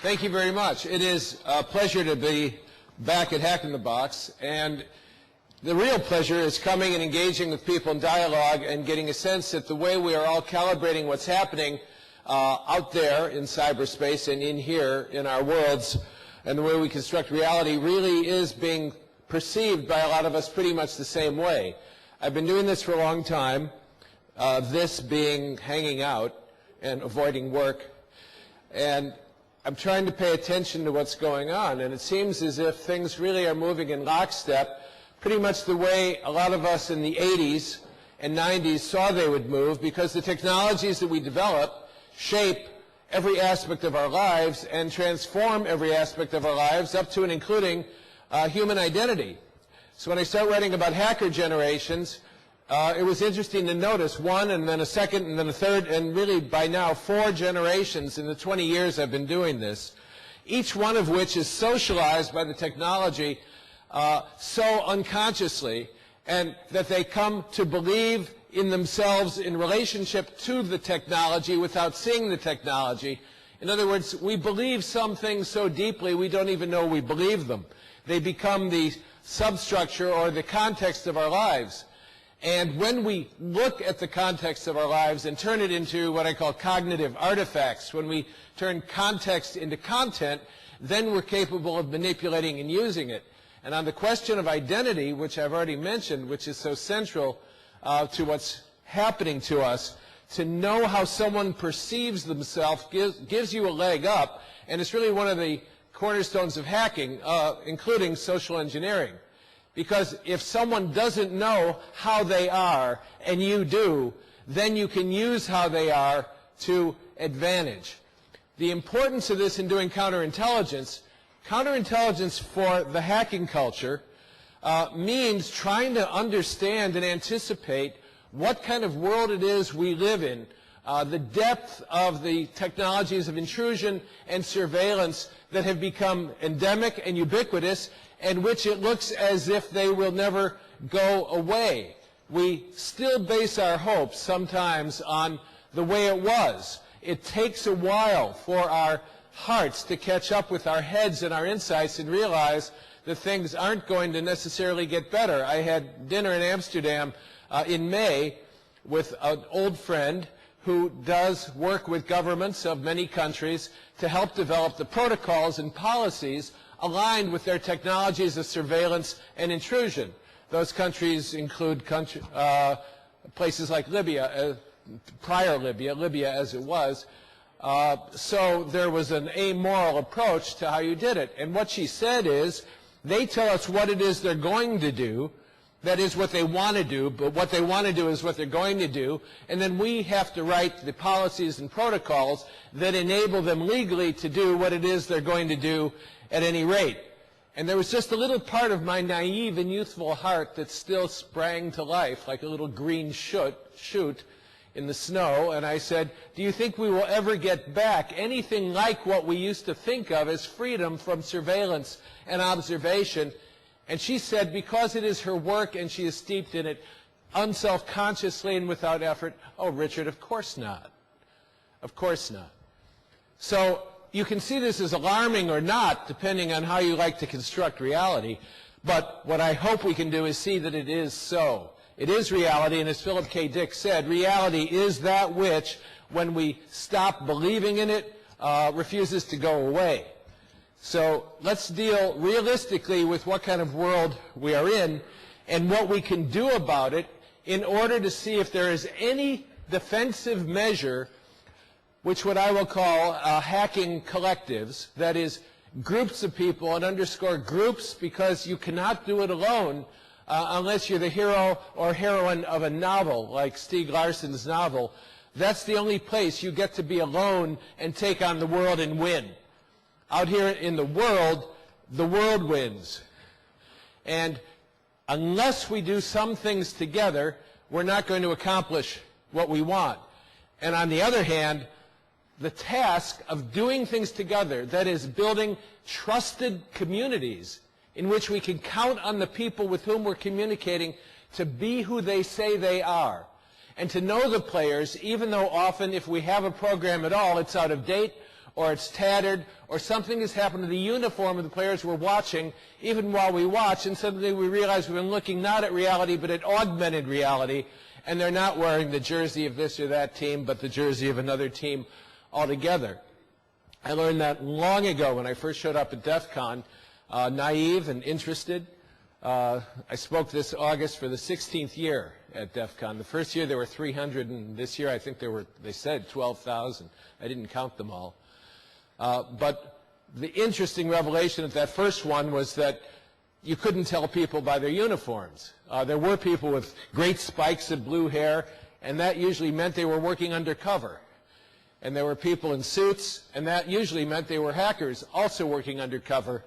Thank you very much. It is a pleasure to be back at Hack in the Box, and the real pleasure is coming and engaging with people in dialogue and getting a sense that the way we are all calibrating what's happening out there in cyberspace and in here in our worlds, and the way we construct reality really is being perceived by a lot of us pretty much the same way. I've been doing this for a long time, this being hanging out and avoiding work, and I'm trying to pay attention to what's going on, and it seems as if things really are moving in lockstep, pretty much the way a lot of us in the 80s and 90s saw they would move, because the technologies that we develop shape every aspect of our lives and transform every aspect of our lives up to and including human identity. So when I start writing about hacker generations, it was interesting to notice one and then a second and then a third and really by now 4 generations in the 20 years I've been doing this, each one of which is socialized by the technology so unconsciously, and that they come to believe in themselves in relationship to the technology without seeing the technology. In other words, we believe some things so deeply we don't even know we believe them. They become the substructure or the context of our lives. And when we look at the context of our lives and turn it into what I call cognitive artifacts, when we turn context into content, then we're capable of manipulating and using it. And on the question of identity, which I've already mentioned, which is so central to what's happening to us, to know how someone perceives themselves gives you a leg up, and it's really one of the cornerstones of hacking, including social engineering. Because if someone doesn't know how they are, and you do, then you can use how they are to advantage. The importance of this in doing counterintelligence for the hacking culture means trying to understand and anticipate what kind of world it is we live in, the depth of the technologies of intrusion and surveillance that have become endemic and ubiquitous, and which it looks as if they will never go away. We still base our hopes sometimes on the way it was. It takes a while for our hearts to catch up with our heads and our insights and realize that things aren't going to necessarily get better. I had dinner in Amsterdam in May with an old friend who does work with governments of many countries to help develop the protocols and policies aligned with their technologies of surveillance and intrusion. Those countries include places like Libya, prior Libya as it was. So there was an amoral approach to how you did it. And what she said is, they tell us what it is they're going to do, that is what they want to do, but what they want to do is what they're going to do, and then we have to write the policies and protocols that enable them legally to do what it is they're going to do at any rate. And there was just a little part of my naive and youthful heart that still sprang to life like a little green shoot in the snow, and I said, do you think we will ever get back anything like what we used to think of as freedom from surveillance and observation? And she said, because it is her work and she is steeped in it unselfconsciously and without effort, oh, Richard, of course not. Of course not. So you can see this as alarming or not, depending on how you like to construct reality. But what I hope we can do is see that it is so. It is reality, and as Philip K. Dick said, reality is that which, when we stop believing in it, refuses to go away. So let's deal realistically with what kind of world we are in and what we can do about it in order to see if there is any defensive measure, which what I will call hacking collectives, that is groups of people, and underscore groups because you cannot do it alone unless you're the hero or heroine of a novel like Stieg Larsson's novel. That's the only place you get to be alone and take on the world and win. Out here in the world wins. And unless we do some things together, we're not going to accomplish what we want. And on the other hand, the task of doing things together, that is building trusted communities in which we can count on the people with whom we're communicating to be who they say they are, and to know the players, even though often if we have a program at all, it's out of date, or it's tattered, or something has happened to the uniform of the players we're watching, even while we watch, and suddenly we realize we've been looking not at reality, but at augmented reality, and they're not wearing the jersey of this or that team, but the jersey of another team altogether. I learned that long ago when I first showed up at DEF CON, naive and interested. I spoke this August for the 16th year at DEF CON. The first year there were 300, and this year I think they said 12,000. I didn't count them all. But the interesting revelation at that first one was that you couldn't tell people by their uniforms. There were people with great spikes of blue hair, and that usually meant they were working undercover. And there were people in suits, and that usually meant they were hackers, also working undercover.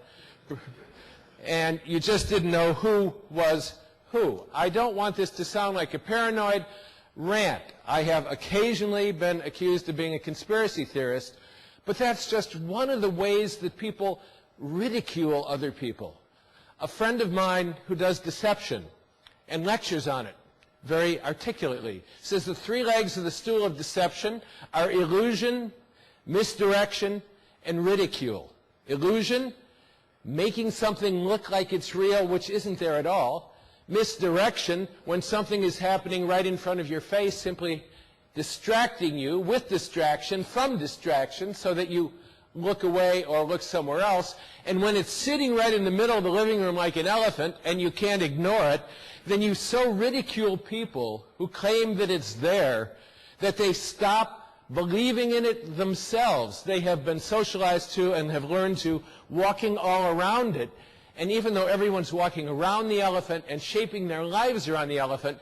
And you just didn't know who was who. I don't want this to sound like a paranoid rant. I have occasionally been accused of being a conspiracy theorist, but that's just one of the ways that people ridicule other people. A friend of mine who does deception and lectures on it very articulately says the three legs of the stool of deception are illusion, misdirection, and ridicule. Illusion, making something look like it's real, which isn't there at all. Misdirection, when something is happening right in front of your face, simply distracting you with distraction from distraction so that you look away or look somewhere else. And when it's sitting right in the middle of the living room like an elephant and you can't ignore it, then you so ridicule people who claim that it's there that they stop believing in it themselves. They have been socialized to and have learned to walking all around it. And even though everyone's walking around the elephant and shaping their lives around the elephant,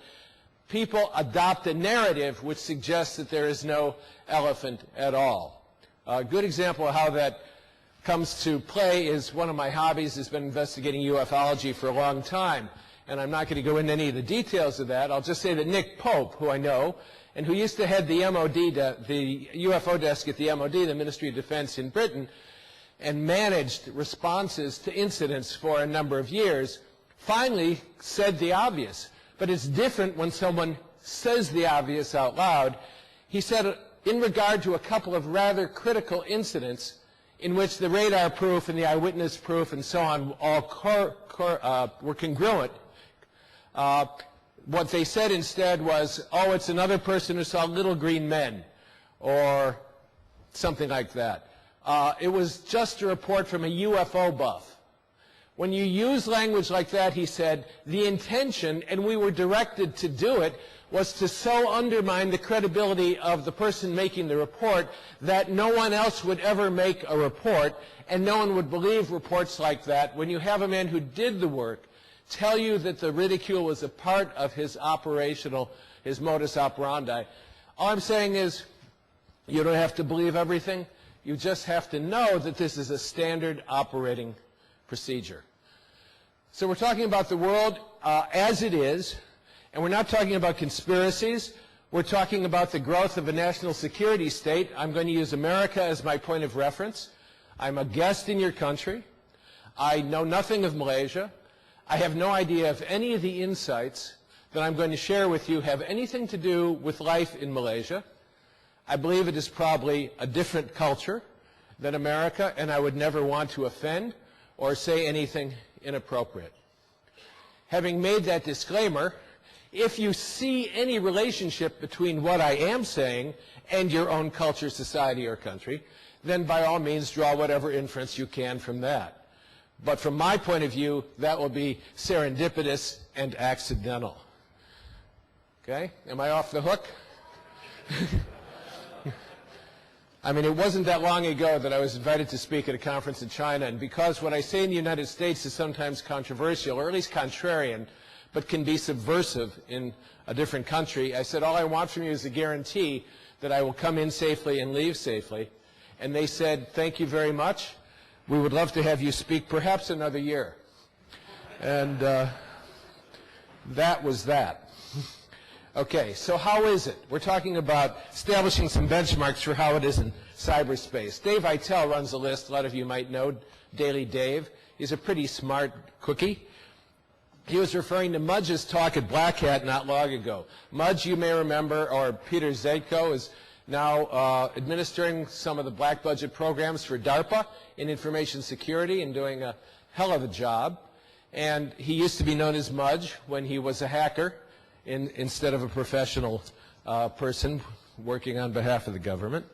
people adopt a narrative which suggests that there is no elephant at all. A good example of how that comes to play is one of my hobbies has been investigating ufology for a long time. And I'm not going to go into any of the details of that. I'll just say that Nick Pope, who I know, and who used to head the MOD, the UFO desk at the MOD, the Ministry of Defense in Britain, and managed responses to incidents for a number of years, finally said the obvious. But it's different when someone says the obvious out loud. He said, in regard to a couple of rather critical incidents in which the radar proof and the eyewitness proof and so on all were congruent, what they said instead was, oh, it's another person who saw little green men, or something like that. It was just a report from a UFO buff. When you use language like that, he said, the intention, and we were directed to do it, was to so undermine the credibility of the person making the report that no one else would ever make a report, and no one would believe reports like that. When you have a man who did the work tell you that the ridicule was a part of his his modus operandi, all I'm saying is you don't have to believe everything. You just have to know that this is a standard operating procedure. So we're talking about the world as it is, and we're not talking about conspiracies. We're talking about the growth of a national security state. I'm going to use America as my point of reference. I'm a guest in your country. I know nothing of Malaysia. I have no idea if any of the insights that I'm going to share with you have anything to do with life in Malaysia. I believe it is probably a different culture than America, and I would never want to offend or say anything inappropriate. Having made that disclaimer, if you see any relationship between what I am saying and your own culture, society, or country, then by all means draw whatever inference you can from that. But from my point of view, that will be serendipitous and accidental. Okay? Am I off the hook? I mean, it wasn't that long ago that I was invited to speak at a conference in China, and because what I say in the United States is sometimes controversial, or at least contrarian, but can be subversive in a different country, I said, all I want from you is a guarantee that I will come in safely and leave safely. And they said, thank you very much. We would love to have you speak perhaps another year. And that was that. Okay, so how is it? We're talking about establishing some benchmarks for how it is in cyberspace. Dave Eitel runs a list. A lot of you might know Daily Dave. He's a pretty smart cookie. He was referring to Mudge's talk at Black Hat not long ago. Mudge, you may remember, or Peter Zedko, is now administering some of the black budget programs for DARPA in information security and doing a hell of a job. And he used to be known as Mudge when he was a hacker instead of a professional person working on behalf of the government.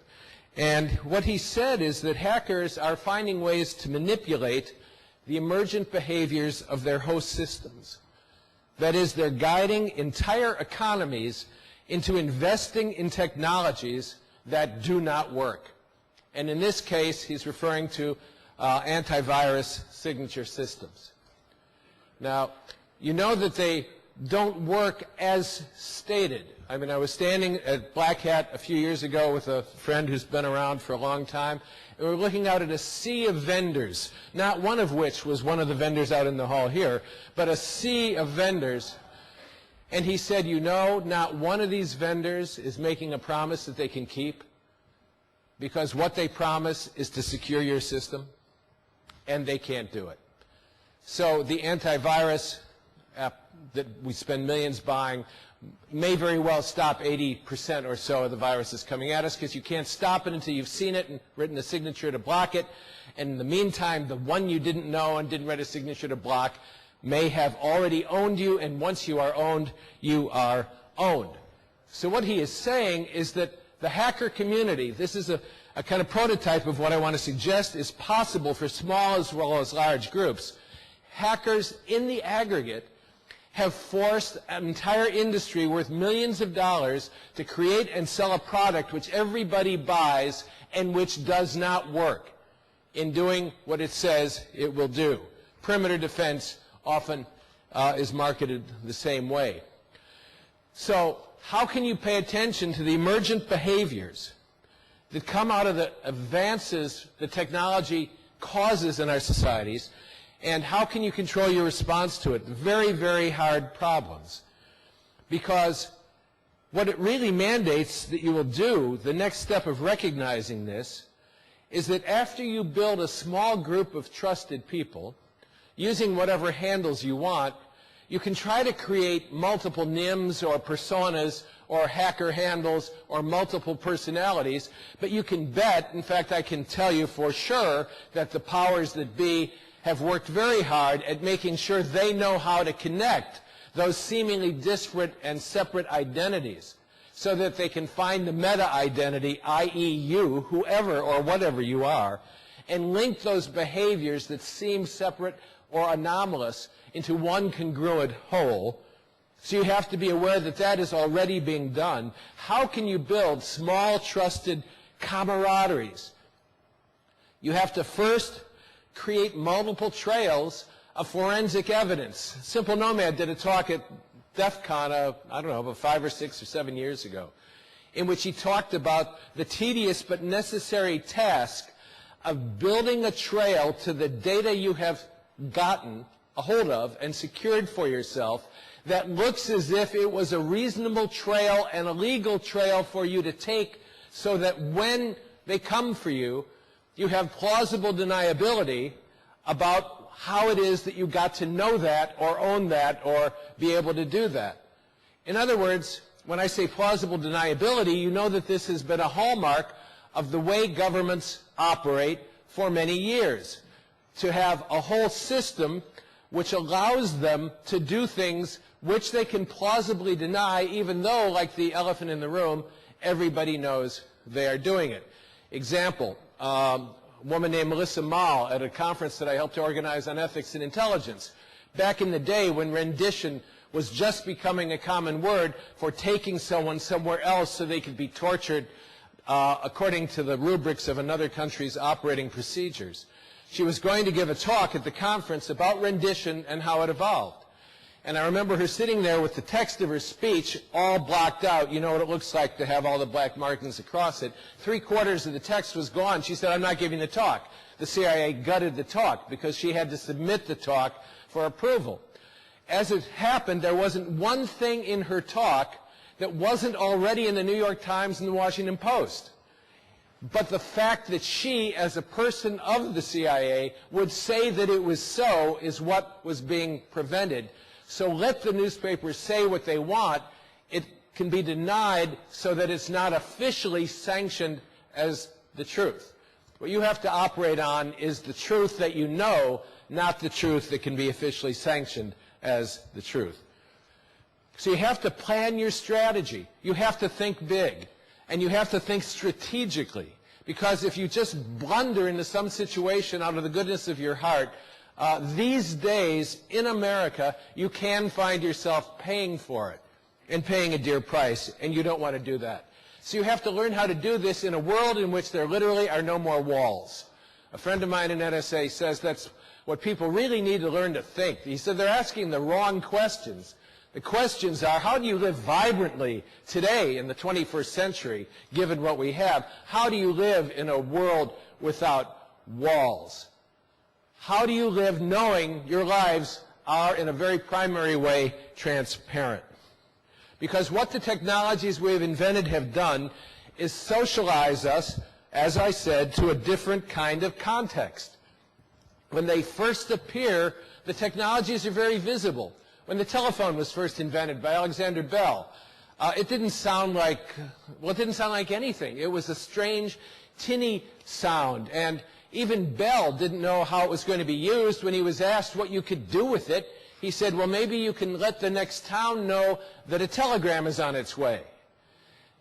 And what he said is that hackers are finding ways to manipulate the emergent behaviors of their host systems. That is, they're guiding entire economies into investing in technologies that do not work. And in this case, he's referring to antivirus signature systems. Now, you know that they don't work as stated. I mean, I was standing at Black Hat a few years ago with a friend who's been around for a long time, and we were looking out at a sea of vendors, not one of which was one of the vendors out in the hall here, but a sea of vendors. And he said, you know, not one of these vendors is making a promise that they can keep, because what they promise is to secure your system, and they can't do it. So the antivirus app that we spend millions buying may very well stop 80% or so of the viruses coming at us, because you can't stop it until you've seen it and written a signature to block it. And in the meantime, the one you didn't know and didn't write a signature to block may have already owned you, and once you are owned, you are owned. So what he is saying is that the hacker community, this is a kind of prototype of what I want to suggest is possible for small as well as large groups. Hackers in the aggregate have forced an entire industry worth millions of dollars to create and sell a product which everybody buys and which does not work in doing what it says it will do. Perimeter defense often is marketed the same way. So how can you pay attention to the emergent behaviors that come out of the advances that technology causes in our societies, and how can you control your response to it? Very, very hard problems. Because what it really mandates that you will do, the next step of recognizing this, is that after you build a small group of trusted people, using whatever handles you want, you can try to create multiple NIMs or personas or hacker handles or multiple personalities, but you can bet, in fact I can tell you for sure, that the powers that be have worked very hard at making sure they know how to connect those seemingly disparate and separate identities so that they can find the meta-identity, i.e. you, whoever or whatever you are, and link those behaviors that seem separate or anomalous into one congruent whole. So you have to be aware that that is already being done. How can you build small, trusted camaraderies? You have to first create multiple trails of forensic evidence. Simple Nomad did a talk at DEF CON, I don't know, about 5 or 6 or 7 years ago, in which he talked about the tedious but necessary task of building a trail to the data you have gotten a hold of and secured for yourself that looks as if it was a reasonable trail and a legal trail for you to take, so that when they come for you, you have plausible deniability about how it is that you got to know that or own that or be able to do that. In other words, when I say plausible deniability, you know that this has been a hallmark of the way governments operate for many years, to have a whole system which allows them to do things which they can plausibly deny, even though, like the elephant in the room, everybody knows they are doing it. Example, a woman named Melissa Mahl at a conference that I helped to organize on ethics and intelligence. Back in the day when rendition was just becoming a common word for taking someone somewhere else so they could be tortured according to the rubrics of another country's operating procedures. She was going to give a talk at the conference about rendition and how it evolved. And I remember her sitting there with the text of her speech all blocked out. You know what it looks like to have all the black markings across it. 3/4 of the text was gone. She said, "I'm not giving the talk." The CIA gutted the talk because she had to submit the talk for approval. As it happened, there wasn't one thing in her talk that wasn't already in the New York Times and the Washington Post. But the fact that she, as a person of the CIA, would say that it was so is what was being prevented. So let the newspapers say what they want. It can be denied so that it's not officially sanctioned as the truth. What you have to operate on is the truth that you know, not the truth that can be officially sanctioned as the truth. So you have to plan your strategy. You have to think big. And you have to think strategically. Because if you just blunder into some situation out of the goodness of your heart, these days in America, you can find yourself paying for it and paying a dear price, and you don't want to do that. So you have to learn how to do this in a world in which there literally are no more walls. A friend of mine in NSA says that's what people really need to learn to think. He said they're asking the wrong questions. The questions are, how do you live vibrantly today in the 21st century, given what we have? How do you live in a world without walls? How do you live knowing your lives are, in a very primary way, transparent? Because what the technologies we've invented have done is socialize us, as I said, to a different kind of context. When they first appear, the technologies are very visible. When the telephone was first invented by Alexander Bell, it didn't sound like anything. It was a strange, tinny sound. And even Bell didn't know how it was going to be used. When he was asked what you could do with it, he said, well, maybe you can let the next town know that a telegram is on its way.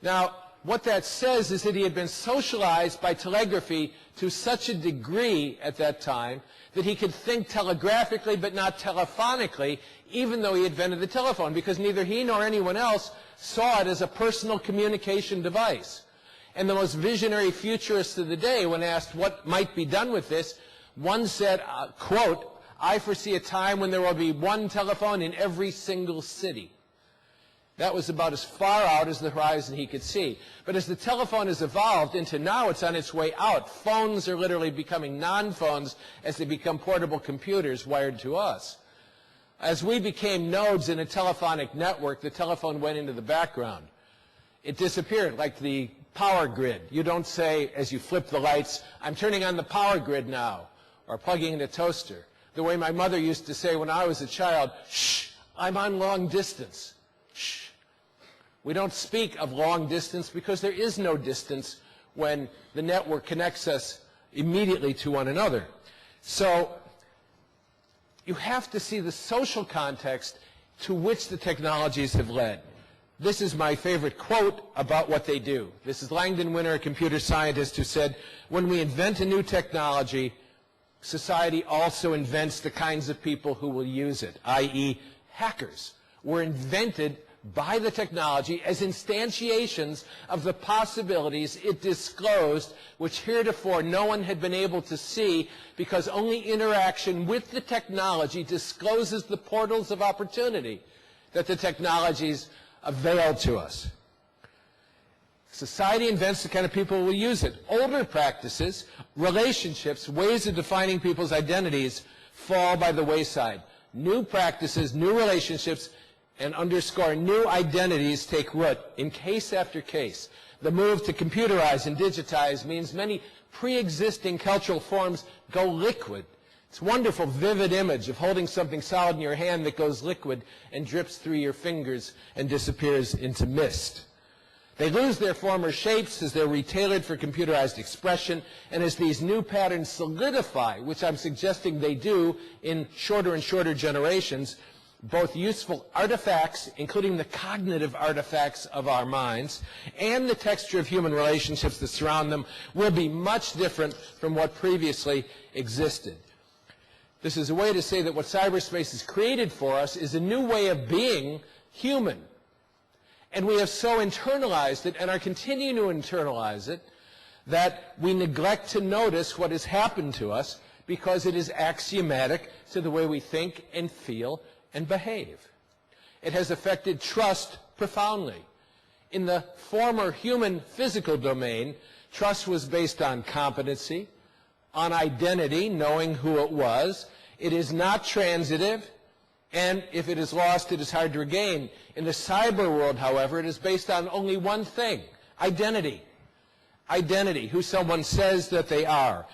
Now, what that says is that he had been socialized by telegraphy to such a degree at that time that he could think telegraphically but not telephonically, even though he invented the telephone, because neither he nor anyone else saw it as a personal communication device. And the most visionary futurists of the day, when asked what might be done with this, one said, quote, I foresee a time when there will be one telephone in every single city. That was about as far out as the horizon he could see. But as the telephone has evolved into now it's on its way out, phones are literally becoming non-phones as they become portable computers wired to us. As we became nodes in a telephonic network, the telephone went into the background. It disappeared like the power grid. You don't say, as you flip the lights, I'm turning on the power grid now, or plugging in a toaster. The way my mother used to say when I was a child, shh, I'm on long distance. Shh. We don't speak of long distance because there is no distance when the network connects us immediately to one another. So you have to see the social context to which the technologies have led. This is my favorite quote about what they do. This is Langdon Winner, a computer scientist, who said, when we invent a new technology, society also invents the kinds of people who will use it, i.e. hackers, were invented by the technology as instantiations of the possibilities it disclosed, which heretofore no one had been able to see because only interaction with the technology discloses the portals of opportunity that the technologies avail to us. Society invents the kind of people who will use it. Older practices, relationships, ways of defining people's identities fall by the wayside. New practices, new relationships, and underscore new identities take root in case after case. The move to computerize and digitize means many pre-existing cultural forms go liquid. It's a wonderful, vivid image of holding something solid in your hand that goes liquid and drips through your fingers and disappears into mist. They lose their former shapes as they're retailored for computerized expression, and as these new patterns solidify, which I'm suggesting they do in shorter and shorter generations, both useful artifacts, including the cognitive artifacts of our minds, and the texture of human relationships that surround them will be much different from what previously existed. This is a way to say that what cyberspace has created for us is a new way of being human. And we have so internalized it and are continuing to internalize it that we neglect to notice what has happened to us because it is axiomatic to the way we think and feel and behave. It has affected trust profoundly. In the former human physical domain, trust was based on competency, on identity, knowing who it was. It is not transitive, and if it is lost, it is hard to regain. In the cyber world, however, it is based on only one thing, identity. Identity, who someone says that they are.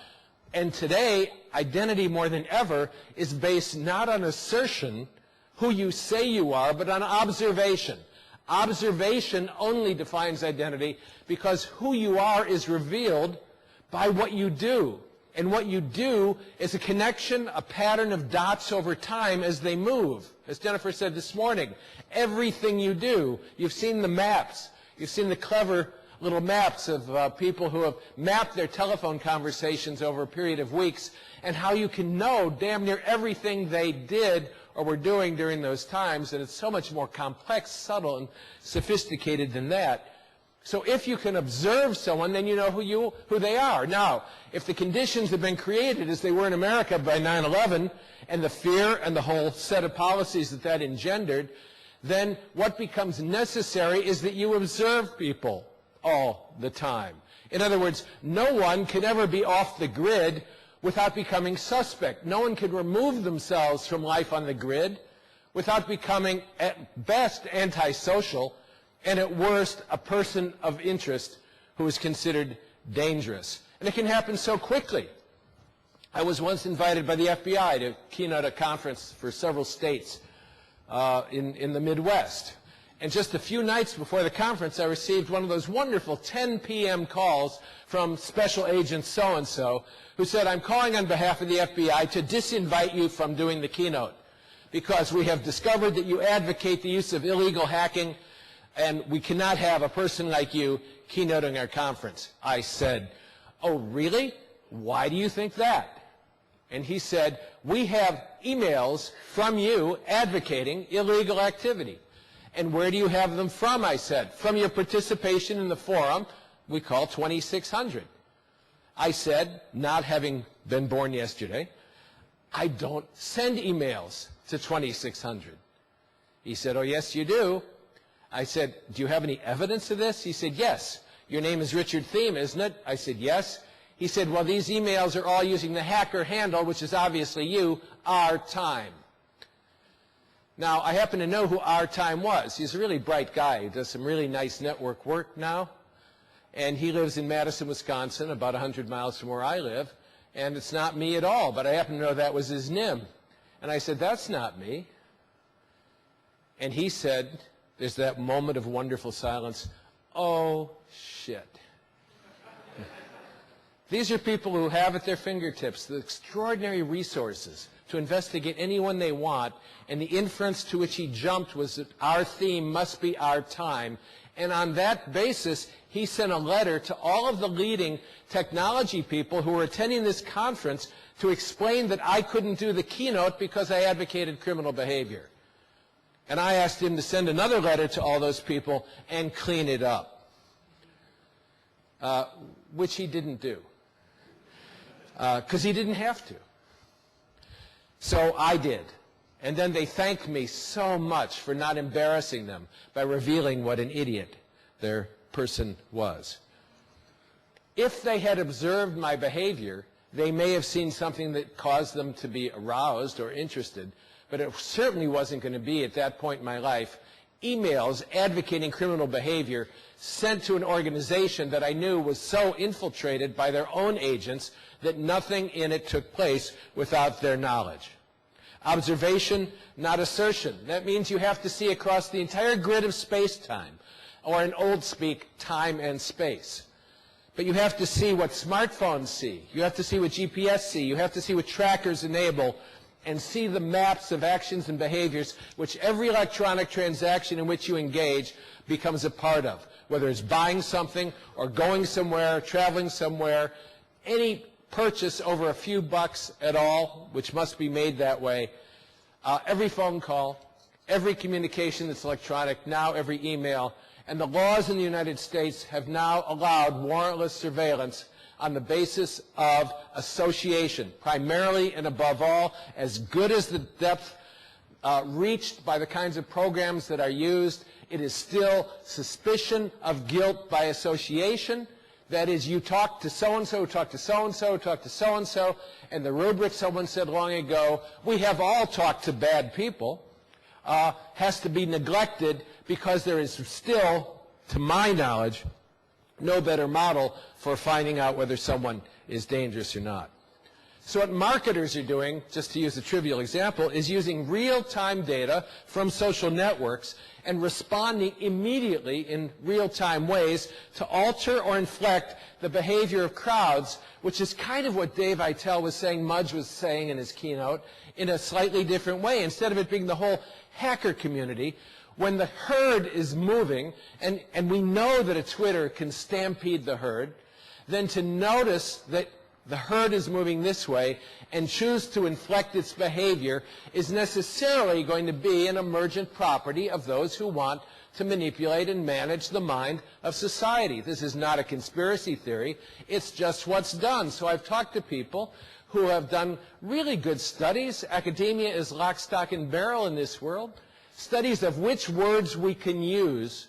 And today, identity more than ever is based not on assertion, who you say you are, but on observation. Observation only defines identity because who you are is revealed by what you do. And what you do is a connection, a pattern of dots over time as they move. As Jennifer said this morning, everything you do, you've seen the maps. You've seen the clever little maps of people who have mapped their telephone conversations over a period of weeks and how you can know damn near everything they did or were doing during those times. And it's so much more complex, subtle, and sophisticated than that. So if you can observe someone, then you know who they are. Now, if the conditions have been created as they were in America by 9/11 and the fear and the whole set of policies that that engendered, then what becomes necessary is that you observe people all the time. In other words, no one can ever be off the grid without becoming suspect. No one can remove themselves from life on the grid without becoming, at best, antisocial, and at worst, a person of interest who is considered dangerous. And it can happen so quickly. I was once invited by the FBI to keynote a conference for several states in the Midwest. And just a few nights before the conference, I received one of those wonderful 10 p.m. calls from Special Agent so-and-so who said, "I'm calling on behalf of the FBI to disinvite you from doing the keynote because we have discovered that you advocate the use of illegal hacking and we cannot have a person like you keynoting our conference." I said, "Oh, really? Why do you think that?" And he said, "We have emails from you advocating illegal activity." "And where do you have them from?" I said. "From your participation in the forum we call 2600. I said, not having been born yesterday, "I don't send emails to 2600. He said, "Oh, yes, you do." I said, "Do you have any evidence of this?" He said, "Yes. Your name is Richard Thieme, isn't it?" I said, "Yes." He said, "Well, these emails are all using the hacker handle, which is obviously you, our time." Now, I happen to know who our time was. He's a really bright guy. He does some really nice network work now. And he lives in Madison, Wisconsin, about 100 miles from where I live. And it's not me at all, but I happen to know that was his NIM. And I said, "That's not me." And he said, there's that moment of wonderful silence, "Oh, shit." These are people who have at their fingertips the extraordinary resources to investigate anyone they want, and the inference to which he jumped was that our theme must be our time. And on that basis, he sent a letter to all of the leading technology people who were attending this conference to explain that I couldn't do the keynote because I advocated criminal behavior. And I asked him to send another letter to all those people and clean it up, which he didn't do, because he didn't have to. So I did. And then they thanked me so much for not embarrassing them by revealing what an idiot their person was. If they had observed my behavior, they may have seen something that caused them to be aroused or interested, but it certainly wasn't going to be, at that point in my life, emails advocating criminal behavior sent to an organization that I knew was so infiltrated by their own agents that nothing in it took place without their knowledge. Observation, not assertion. That means you have to see across the entire grid of space-time, or in old speak, time and space. But you have to see what smartphones see. You have to see what GPS see. You have to see what trackers enable, and see the maps of actions and behaviors which every electronic transaction in which you engage becomes a part of, whether it's buying something or going somewhere, traveling somewhere, any purchase over a few bucks at all, which must be made that way, every phone call, every communication that's electronic, now every email. And the laws in the United States have now allowed warrantless surveillance on the basis of association, primarily and above all, as good as the depth reached by the kinds of programs that are used, it is still suspicion of guilt by association. That is, you talk to so-and-so, who talked to so-and-so, who talked to so-and-so, and the rubric someone said long ago, "We have all talked to bad people," has to be neglected because there is still, to my knowledge, no better model for finding out whether someone is dangerous or not. So what marketers are doing, just to use a trivial example, is using real-time data from social networks and responding immediately in real-time ways to alter or inflect the behavior of crowds, which is kind of what Dave Eitel was saying, Mudge was saying in his keynote, in a slightly different way. Instead of it being the whole hacker community, when the herd is moving, and we know that a Twitter can stampede the herd, then to notice that the herd is moving this way and choose to inflect its behavior is necessarily going to be an emergent property of those who want to manipulate and manage the mind of society. This is not a conspiracy theory. It's just what's done. So I've talked to people who have done really good studies. Academia is lock, stock, and barrel in this world. Studies of which words we can use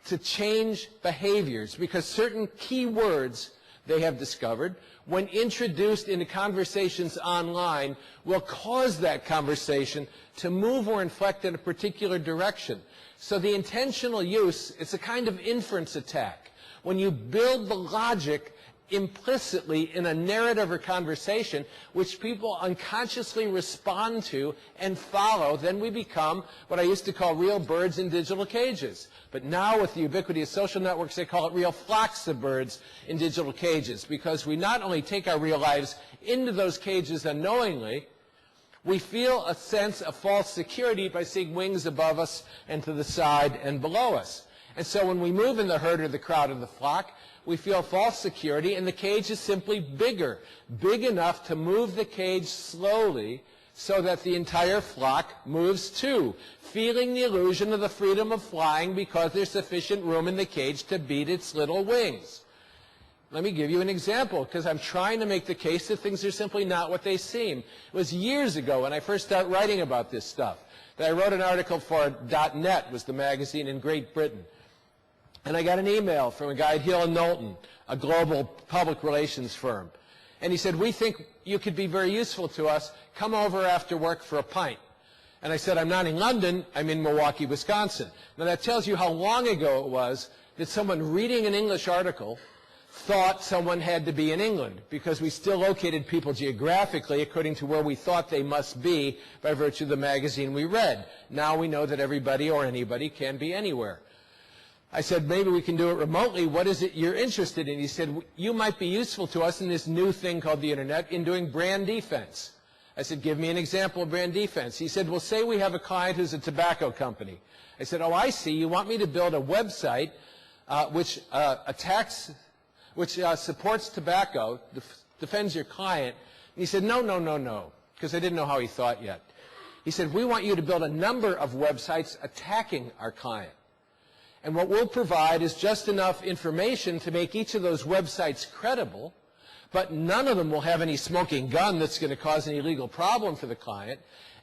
to change behaviors, because certain key words they have discovered, when introduced into conversations online, will cause that conversation to move or inflect in a particular direction. So the intentional use, it's a kind of inference attack. When you build the logic implicitly in a narrative or conversation which people unconsciously respond to and follow, then we become what I used to call real birds in digital cages. But now with the ubiquity of social networks, they call it real flocks of birds in digital cages, because we not only take our real lives into those cages unknowingly, we feel a sense of false security by seeing wings above us and to the side and below us. And so when we move in the herd or the crowd or the flock, we feel false security, and the cage is simply bigger, big enough to move the cage slowly so that the entire flock moves too, feeling the illusion of the freedom of flying because there's sufficient room in the cage to beat its little wings. Let me give you an example, because I'm trying to make the case that things are simply not what they seem. It was years ago when I first started writing about this stuff that I wrote an article for .NET, was the magazine in Great Britain. And I got an email from a guy at Hill & Knowlton, a global public relations firm. And he said, we think you could be very useful to us. Come over after work for a pint. And I said, I'm not in London. I'm in Milwaukee, Wisconsin. Now that tells you how long ago it was that someone reading an English article thought someone had to be in England, because we still located people geographically according to where we thought they must be by virtue of the magazine we read. Now we know that everybody or anybody can be anywhere. I said, maybe we can do it remotely. What is it you're interested in? He said, you might be useful to us in this new thing called the Internet in doing brand defense. I said, give me an example of brand defense. He said, well, say we have a client who's a tobacco company. I said, oh, I see. You want me to build a website which supports tobacco, defends your client. And he said, no, because I didn't know how he thought yet. He said, we want you to build a number of websites attacking our client. And what we'll provide is just enough information to make each of those websites credible, but none of them will have any smoking gun that's going to cause any legal problem for the client.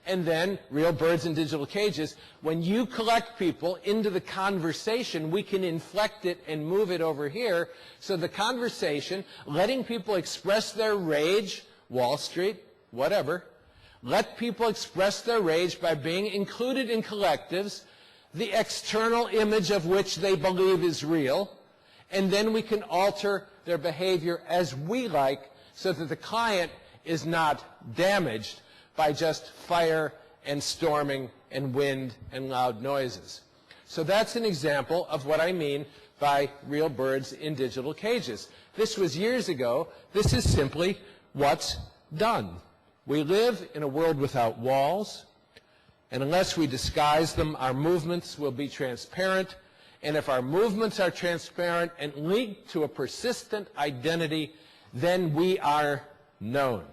And then, real birds in digital cages, when you collect people into the conversation, we can inflect it and move it over here. So the conversation, letting people express their rage, Wall Street, whatever, let people express their rage by being included in collectives, the external image of which they believe is real, and then we can alter their behavior as we like so that the client is not damaged by just fire and storming and wind and loud noises. So that's an example of what I mean by real birds in digital cages. This was years ago. This is simply what's done. We live in a world without walls. And unless we disguise them, our movements will be transparent. And if our movements are transparent and linked to a persistent identity, then we are known.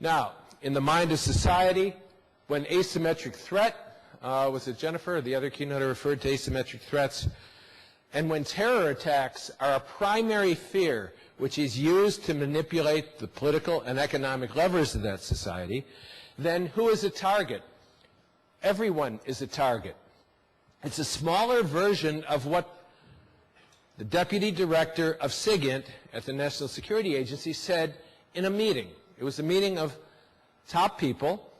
Now, in the mind of society, when asymmetric threat, was it Jennifer or the other keynote referred to asymmetric threats? And when terror attacks are a primary fear, which is used to manipulate the political and economic levers of that society, then who is a target? Everyone is a target. It's a smaller version of what the deputy director of SIGINT at the National Security Agency said in a meeting. It was a meeting of top people,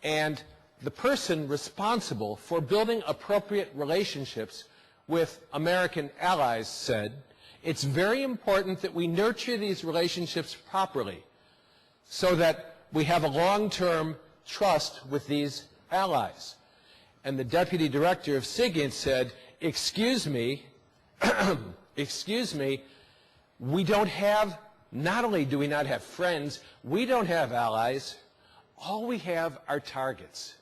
and the person responsible for building appropriate relationships with American allies said, it's very important that we nurture these relationships properly. so that we have a long-term trust with these allies. And the deputy director of SIGINT said, excuse me, excuse me, we don't have, not only do we not have friends, we don't have allies, all we have are targets.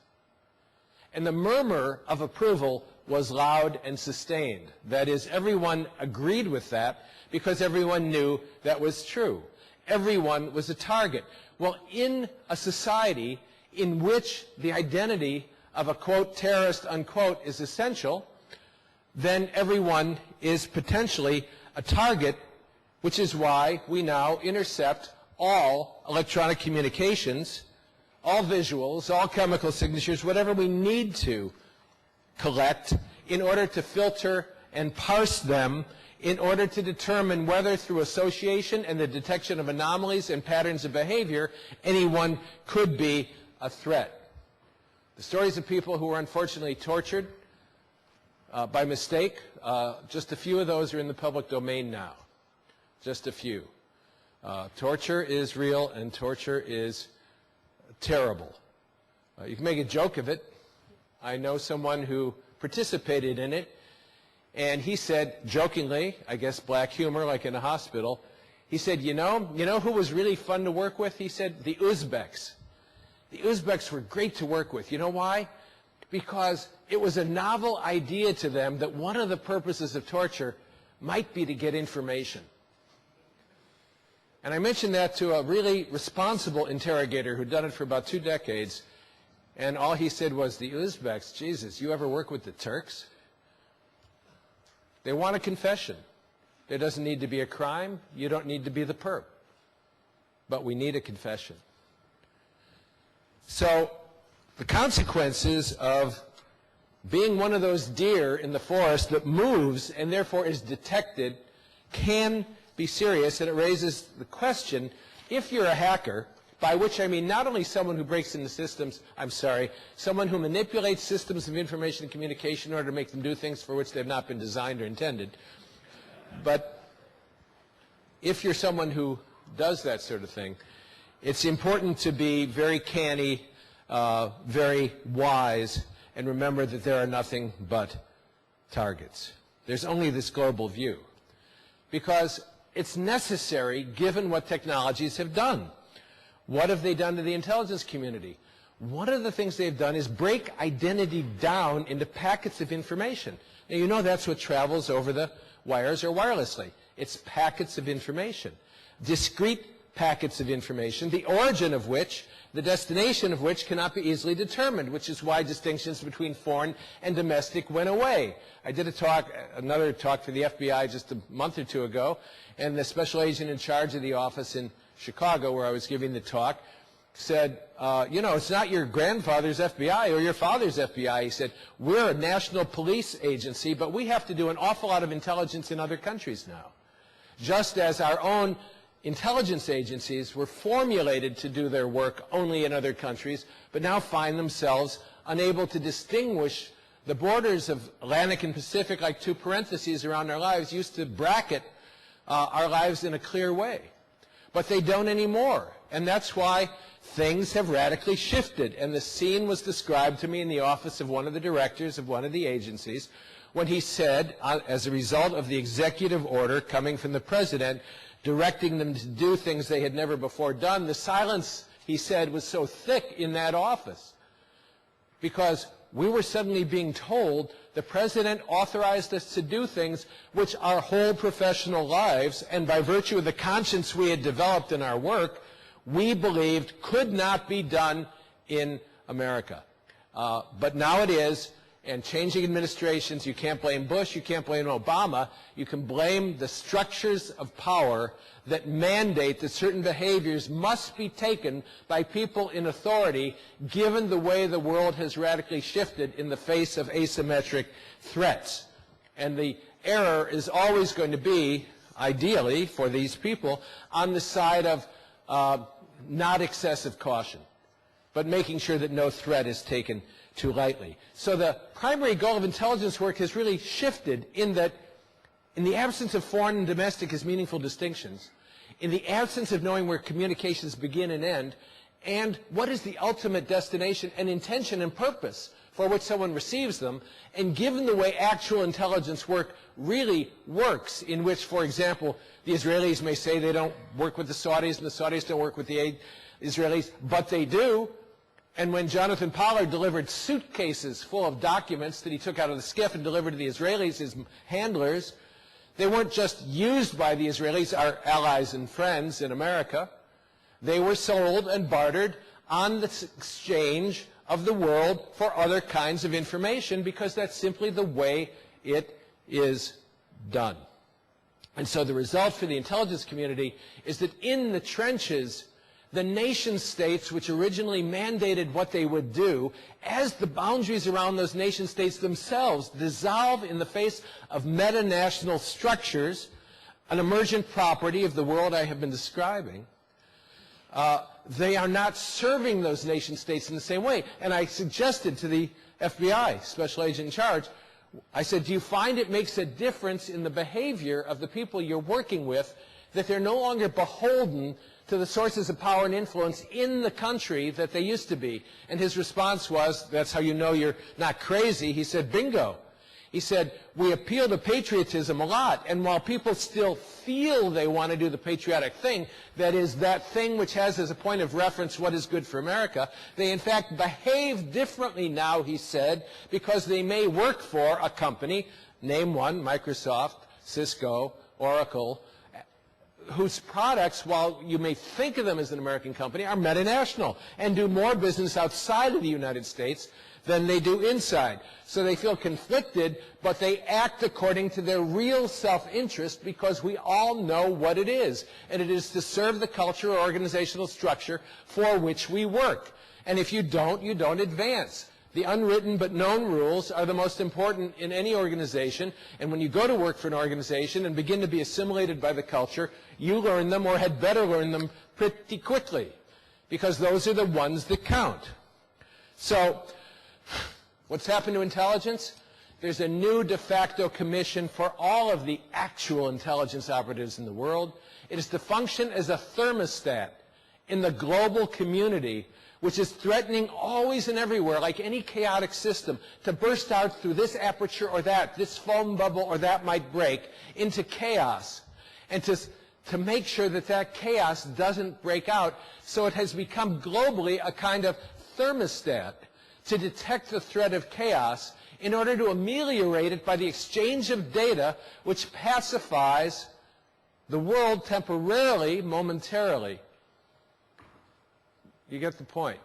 And the murmur of approval was loud and sustained. That is, everyone agreed with that because everyone knew that was true. Everyone was a target. Well, in a society in which the identity of a, quote, terrorist, unquote, is essential, then everyone is potentially a target, which is why we now intercept all electronic communications, all visuals, all chemical signatures, whatever we need to collect in order to filter and parse them in order to determine whether through association and the detection of anomalies and patterns of behavior anyone could be a threat. The stories of people who were unfortunately tortured by mistake, just a few of those are in the public domain now. Just a few. Torture is real and torture is terrible. You can make a joke of it. I know someone who participated in it, and he said, jokingly, I guess black humor like in a hospital, he said, you know who was really fun to work with? He said, the Uzbeks. The Uzbeks were great to work with. You know why? Because it was a novel idea to them that one of the purposes of torture might be to get information. And I mentioned that to a really responsible interrogator who'd done it for about 2 decades, and all he said was, the Uzbeks, Jesus, you ever work with the Turks? They want a confession. There doesn't need to be a crime. You don't need to be the perp. But we need a confession. So the consequences of being one of those deer in the forest that moves and therefore is detected can be serious, and it raises the question, if you're a hacker, by which I mean not only someone who breaks into systems, someone who manipulates systems of information and communication in order to make them do things for which they've not been designed or intended, but if you're someone who does that sort of thing, it's important to be very canny, very wise, and remember that there are nothing but targets. There's only this global view, because it's necessary given what technologies have done. What have they done to the intelligence community? One of the things they've done is break identity down into packets of information. Now, you know that's what travels over the wires or wirelessly. It's packets of information, discrete packets of information, the origin of which, the destination of which cannot be easily determined, which is why distinctions between foreign and domestic went away. I did another talk for the FBI just a month or 2 ago, and the special agent in charge of the office in Chicago, where I was giving the talk, said, it's not your grandfather's FBI or your father's FBI. He said, we're a national police agency, but we have to do an awful lot of intelligence in other countries now. Just as our own intelligence agencies were formulated to do their work only in other countries, but now find themselves unable to distinguish the borders of Atlantic and Pacific like 2 parentheses around our lives used to bracket our lives in a clear way. But they don't anymore. And that's why things have radically shifted. And the scene was described to me in the office of one of the directors of one of the agencies when he said, as a result of the executive order coming from the president, directing them to do things they had never before done, the silence, he said, was so thick in that office because we were suddenly being told the president authorized us to do things which our whole professional lives, and by virtue of the conscience we had developed in our work, we believed could not be done in America. But now it is, and changing administrations, you can't blame Bush, you can't blame Obama, you can blame the structures of power that mandate that certain behaviors must be taken by people in authority given the way the world has radically shifted in the face of asymmetric threats. And the error is always going to be, ideally for these people, on the side of not excessive caution, but making sure that no threat is taken too lightly. So the primary goal of intelligence work has really shifted in that in the absence of foreign and domestic as meaningful distinctions, in the absence of knowing where communications begin and end, and what is the ultimate destination and intention and purpose for which someone receives them, and given the way actual intelligence work really works, in which, for example, the Israelis may say they don't work with the Saudis and the Saudis don't work with the Israelis, but they do. And when Jonathan Pollard delivered suitcases full of documents that he took out of the skiff and delivered to the Israelis, his handlers, they weren't just used by the Israelis, our allies and friends in America. They were sold and bartered on the exchange of the world for other kinds of information, because that's simply the way it is done. And so the result for the intelligence community is that in the trenches, the nation states which originally mandated what they would do, as the boundaries around those nation states themselves dissolve in the face of meta-national structures, an emergent property of the world I have been describing, they are not serving those nation states in the same way. And I suggested to the FBI, special agent in charge, I said, do you find it makes a difference in the behavior of the people you're working with, that they're no longer beholden to the sources of power and influence in the country that they used to be? And his response was, that's how you know you're not crazy. He said, bingo. He said, we appeal to patriotism a lot, and while people still feel they want to do the patriotic thing, that is that thing which has as a point of reference what is good for America, they in fact behave differently now, he said, because they may work for a company, name one, Microsoft, Cisco, Oracle, whose products, while you may think of them as an American company, are metanational and do more business outside of the United States than they do inside. So they feel conflicted, but they act according to their real self-interest, because we all know what it is. And it is to serve the culture or organizational structure for which we work. And if you don't advance. The unwritten but known rules are the most important in any organization. And when you go to work for an organization and begin to be assimilated by the culture, you learn them, or had better learn them, pretty quickly, because those are the ones that count. So what's happened to intelligence? There's a new de facto commission for all of the actual intelligence operatives in the world. It is to function as a thermostat in the global community, which is threatening always and everywhere, like any chaotic system, to burst out through this aperture or that, this foam bubble or that might break, into chaos, and to make sure that that chaos doesn't break out. So it has become globally a kind of thermostat to detect the threat of chaos in order to ameliorate it by the exchange of data, which pacifies the world temporarily, momentarily. You get the point.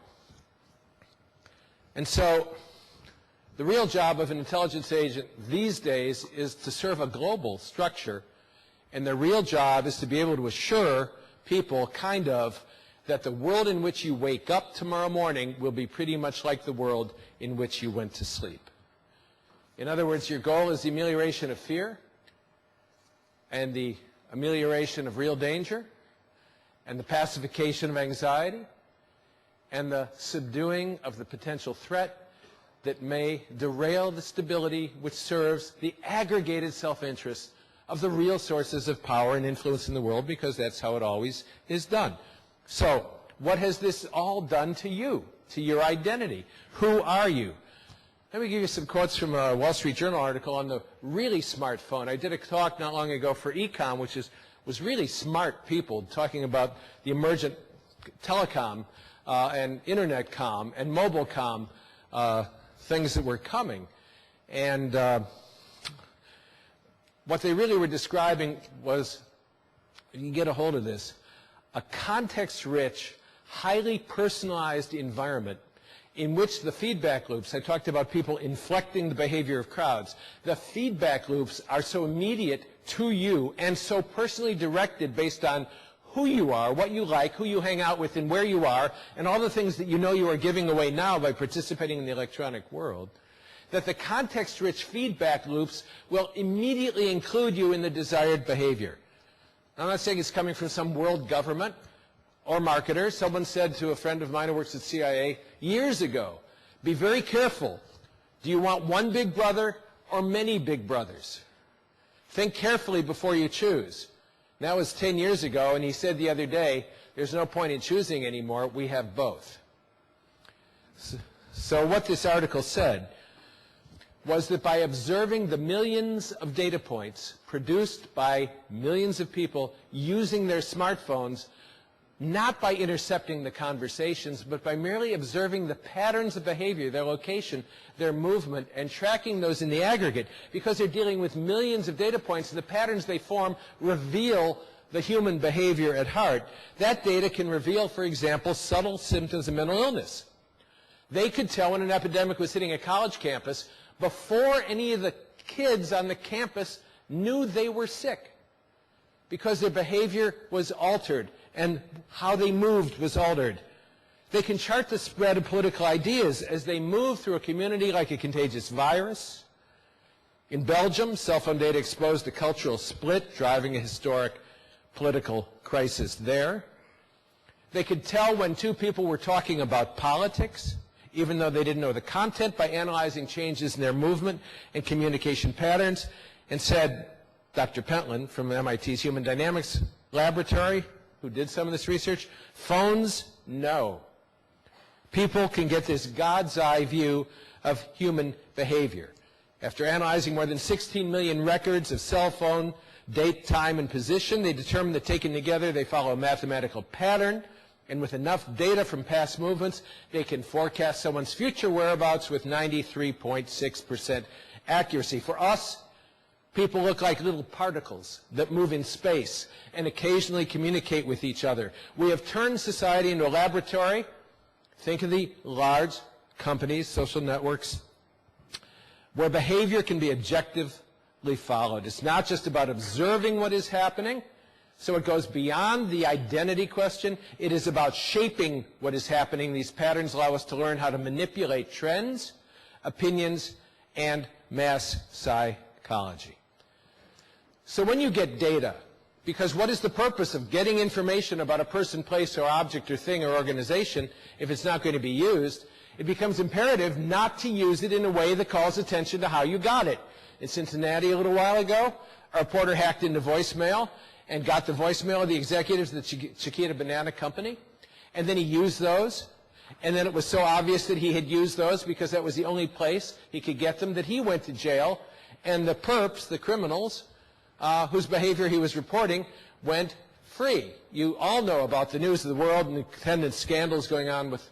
And so the real job of an intelligence agent these days is to serve a global structure, and the real job is to be able to assure people, kind of, that the world in which you wake up tomorrow morning will be pretty much like the world in which you went to sleep. In other words, your goal is the amelioration of fear, and the amelioration of real danger, and the pacification of anxiety, and the subduing of the potential threat that may derail the stability which serves the aggregated self-interest of the real sources of power and influence in the world, because that's how it always is done. So what has this all done to you, to your identity? Who are you? Let me give you some quotes from a Wall Street Journal article on the really smartphone. I did a talk not long ago for Ecom, which was really smart people talking about the emergent telecom and internet comm and mobile comm things that were coming. And what they really were describing was, you can get a hold of this, a context-rich, highly personalized environment in which the feedback loops, I talked about people inflecting the behavior of crowds, the feedback loops are so immediate to you and so personally directed based on who you are, what you like, who you hang out with, and where you are, and all the things that you know you are giving away now by participating in the electronic world, that the context-rich feedback loops will immediately include you in the desired behavior. I'm not saying it's coming from some world government or marketer. Someone said to a friend of mine who works at CIA years ago, be very careful. Do you want one big brother or many big brothers? Think carefully before you choose. That was 10 years ago, and he said the other day, there's no point in choosing anymore, we have both. So what this article said was that by observing the millions of data points produced by millions of people using their smartphones, not by intercepting the conversations, but by merely observing the patterns of behavior, their location, their movement, and tracking those in the aggregate, because they're dealing with millions of data points, and the patterns they form reveal the human behavior at heart. That data can reveal, for example, subtle symptoms of mental illness. They could tell when an epidemic was hitting a college campus before any of the kids on the campus knew they were sick, because their behavior was altered and how they moved was altered. They can chart the spread of political ideas as they move through a community like a contagious virus. In Belgium, cell phone data exposed a cultural split, driving a historic political crisis there. They could tell when two people were talking about politics, even though they didn't know the content, by analyzing changes in their movement and communication patterns, and said, Dr. Pentland from MIT's Human Dynamics Laboratory, who did some of this research, phones, no. People can get this God's eye view of human behavior. After analyzing more than 16 million records of cell phone date, time, and position, they determined that taken together they follow a mathematical pattern, and with enough data from past movements, they can forecast someone's future whereabouts with 93.6% accuracy. For us, people look like little particles that move in space and occasionally communicate with each other. We have turned society into a laboratory. Think of the large companies, social networks, where behavior can be objectively followed. It's not just about observing what is happening, so it goes beyond the identity question. It is about shaping what is happening. These patterns allow us to learn how to manipulate trends, opinions, and mass psychology. So when you get data, because what is the purpose of getting information about a person, place, or object, or thing, or organization if it's not going to be used? It becomes imperative not to use it in a way that calls attention to how you got it. In Cincinnati a little while ago, a reporter hacked into voicemail and got the voicemail of the executives of the Chiquita Banana Company, and then he used those, and then it was so obvious that he had used those because that was the only place he could get them that he went to jail, and the perps, the criminals, whose behavior he was reporting, went free. You all know about the news of the world and the attendant scandals going on with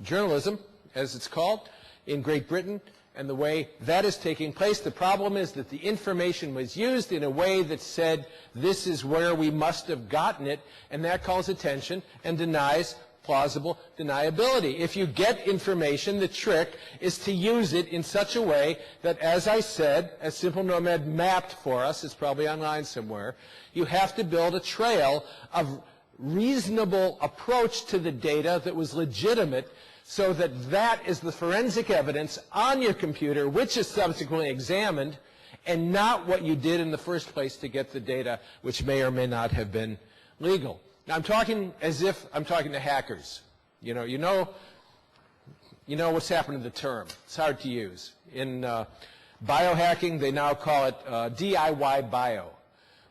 journalism, as it's called, in Great Britain, and the way that is taking place. The problem is that the information was used in a way that said, this is where we must have gotten it, and that calls attention and denies plausible deniability. If you get information, the trick is to use it in such a way that, as I said, as Simple Nomad mapped for us, it's probably online somewhere, you have to build a trail of reasonable approach to the data that was legitimate, so that that is the forensic evidence on your computer, which is subsequently examined, and not what you did in the first place to get the data, which may or may not have been legal. Now, I'm talking as if I'm talking to hackers. You know what's happened to the term. It's hard to use. In biohacking, they now call it DIY bio.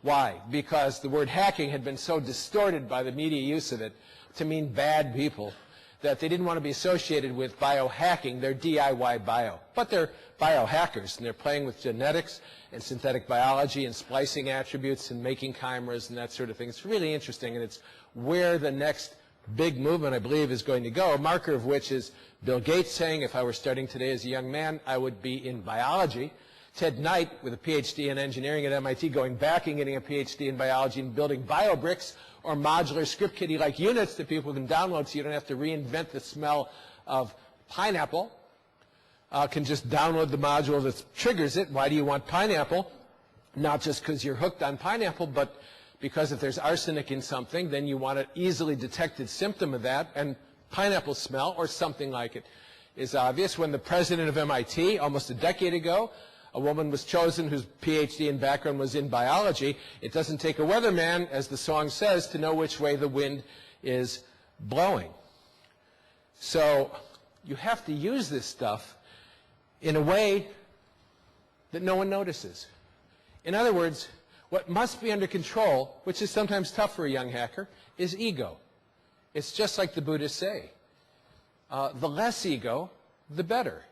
Why? Because the word hacking had been so distorted by the media use of it to mean bad people that they didn't want to be associated with biohacking. They're DIY bio. But they're biohackers, and they're playing with genetics and synthetic biology and splicing attributes and making chimeras and that sort of thing. It's really interesting, and it's where the next big movement, I believe, is going to go, a marker of which is Bill Gates saying, if I were starting today as a young man, I would be in biology. Ted Knight, with a PhD in engineering at MIT, going back and getting a PhD in biology and building biobricks or modular script kiddie-like units that people can download so you don't have to reinvent the smell of pineapple. Can just download the module that triggers it. Why do you want pineapple? Not just because you're hooked on pineapple, but because if there's arsenic in something, then you want an easily detected symptom of that, and pineapple smell or something like it is obvious. When the president of MIT, almost a decade ago, a woman was chosen whose PhD and background was in biology, it doesn't take a weatherman, as the song says, to know which way the wind is blowing. So you have to use this stuff in a way that no one notices. In other words, What must be under control, which is sometimes tough for a young hacker, is ego. It's just like the Buddhists say. The less ego, the better.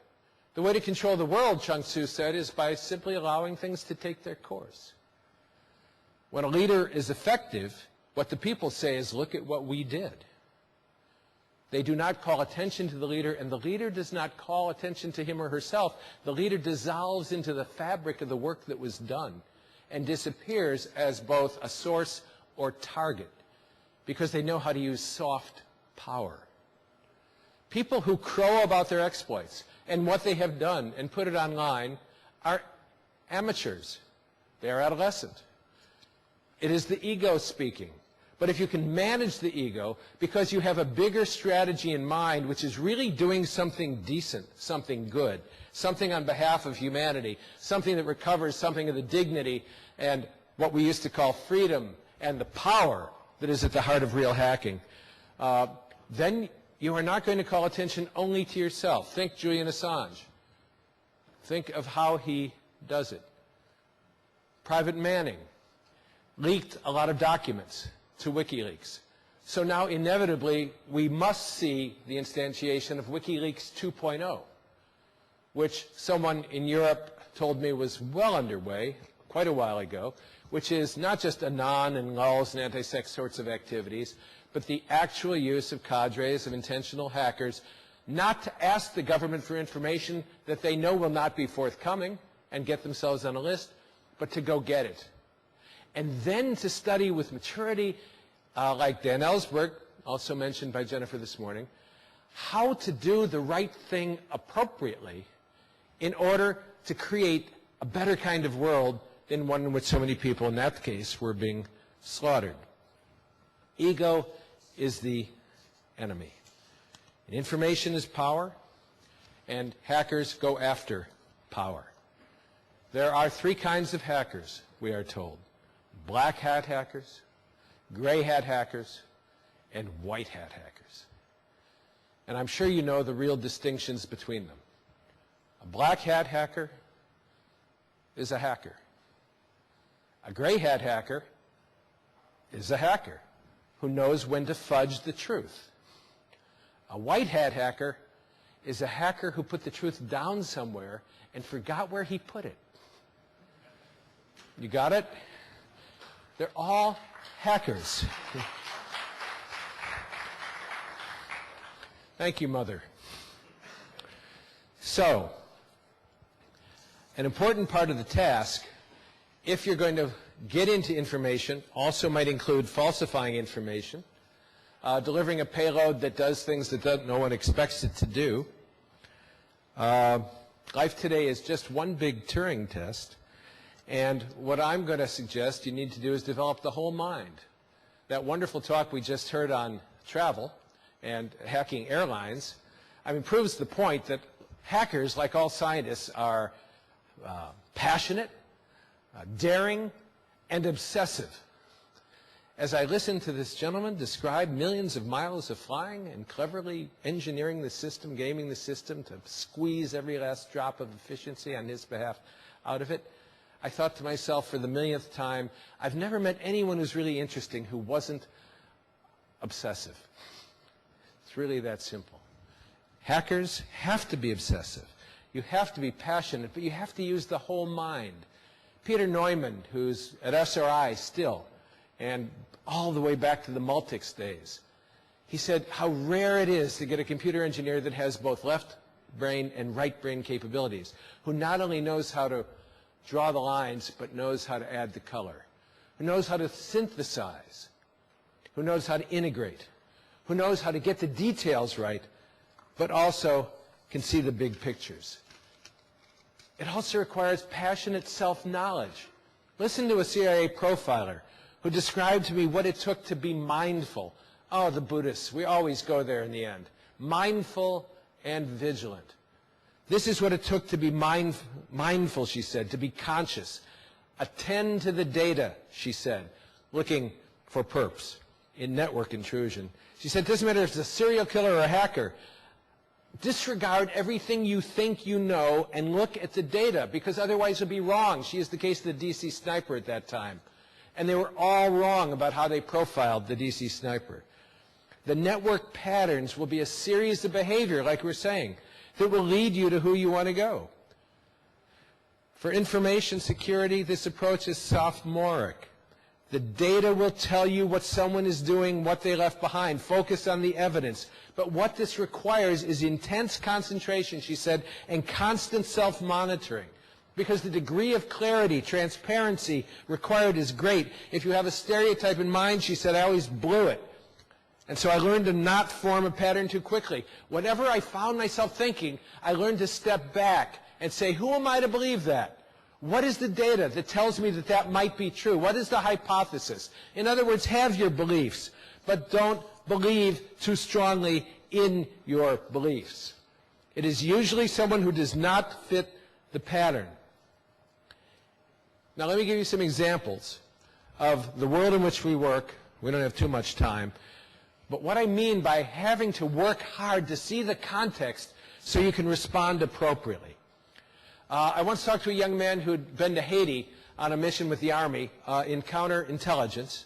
The way to control the world, Chung Tzu said, is by simply allowing things to take their course. When a leader is effective, what the people say is, look at what we did. They do not call attention to the leader, and the leader does not call attention to him or herself. The leader dissolves into the fabric of the work that was done and disappears as both a source or target because they know how to use soft power. People who crow about their exploits and what they have done and put it online are amateurs. They are adolescent. It is the ego speaking. But if you can manage the ego because you have a bigger strategy in mind, which is really doing something decent, something good, something on behalf of humanity, something that recovers something of the dignity and what we used to call freedom and the power that is at the heart of real hacking, then you are not going to call attention only to yourself. Think Julian Assange. Think of how he does it. Private Manning leaked a lot of documents to WikiLeaks. So now, inevitably, we must see the instantiation of WikiLeaks 2.0, which someone in Europe told me was well underway quite a while ago, which is not just anon and lulls and anti-sex sorts of activities, but the actual use of cadres of intentional hackers not to ask the government for information that they know will not be forthcoming and get themselves on a list, but to go get it. And then to study with maturity, like Dan Ellsberg, also mentioned by Jennifer this morning, how to do the right thing appropriately in order to create a better kind of world than one in which so many people in that case were being slaughtered. Ego is the enemy. And information is power, and hackers go after power. There are three kinds of hackers, we are told. Black hat hackers, gray hat hackers, and white hat hackers. And I'm sure you know the real distinctions between them. A black hat hacker is a hacker. A gray hat hacker is a hacker who knows when to fudge the truth. A white hat hacker is a hacker who put the truth down somewhere and forgot where he put it. You got it? They're all hackers. Thank you, Mother. So, an important part of the task, if you're going to get into information, also might include falsifying information, delivering a payload that does things that no one expects it to do. Life today is just one big Turing test. And what I'm going to suggest you need to do is develop the whole mind. That wonderful talk we just heard on travel and hacking airlines, proves the point that hackers, like all scientists, are passionate, daring, and obsessive. As I listened to this gentleman describe millions of miles of flying and cleverly engineering the system, gaming the system to squeeze every last drop of efficiency on his behalf out of it, I thought to myself for the millionth time, I've never met anyone who's really interesting who wasn't obsessive. It's really that simple. Hackers have to be obsessive. You have to be passionate, but you have to use the whole mind. Peter Neumann, who's at SRI still, and all the way back to the Multics days, he said how rare it is to get a computer engineer that has both left brain and right brain capabilities, who not only knows how to draw the lines, but knows how to add the color, who knows how to synthesize, who knows how to integrate, who knows how to get the details right, but also can see the big pictures. It also requires passionate self-knowledge. Listen to a CIA profiler who described to me what it took to be mindful. Oh, the Buddhists, we always go there in the end. Mindful and vigilant. This is what it took to be mindful, she said, to be conscious. Attend to the data, she said, looking for perps in network intrusion. She said, it doesn't matter if it's a serial killer or a hacker. disregard everything you think you know and look at the data, because otherwise you'll be wrong. She is the case of the DC sniper at that time. And they were all wrong about how they profiled the DC sniper. The network patterns will be a series of behavior, like we're saying, that will lead you to who you want to go. For information security, this approach is sophomoric. The data will tell you what someone is doing, what they left behind. Focus on the evidence. But what this requires is intense concentration, she said, and constant self-monitoring. Because the degree of clarity, transparency required is great. If you have a stereotype in mind, she said, I always blew it. And so I learned to not form a pattern too quickly. Whenever I found myself thinking, I learned to step back and say, who am I to believe that? What is the data that tells me that that might be true? What is the hypothesis? In other words, have your beliefs, but don't believe too strongly in your beliefs. It is usually someone who does not fit the pattern. Now let me give you some examples of the world in which we work. We don't have too much time. But what I mean by having to work hard to see the context so you can respond appropriately. I once talked to a young man who had been to Haiti on a mission with the Army in counterintelligence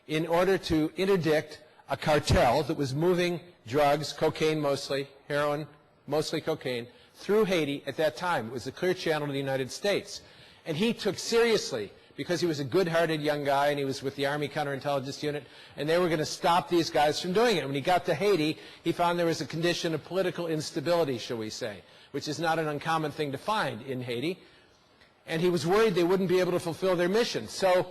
in order to interdict a cartel that was moving drugs, cocaine mostly, heroin, mostly cocaine, through Haiti at that time. It was a clear channel to the United States. And he took seriously, because he was a good-hearted young guy and he was with the Army counterintelligence unit, and they were going to stop these guys from doing it. When he got to Haiti, he found there was a condition of political instability, shall we say, which is not an uncommon thing to find in Haiti. And he was worried they wouldn't be able to fulfill their mission. So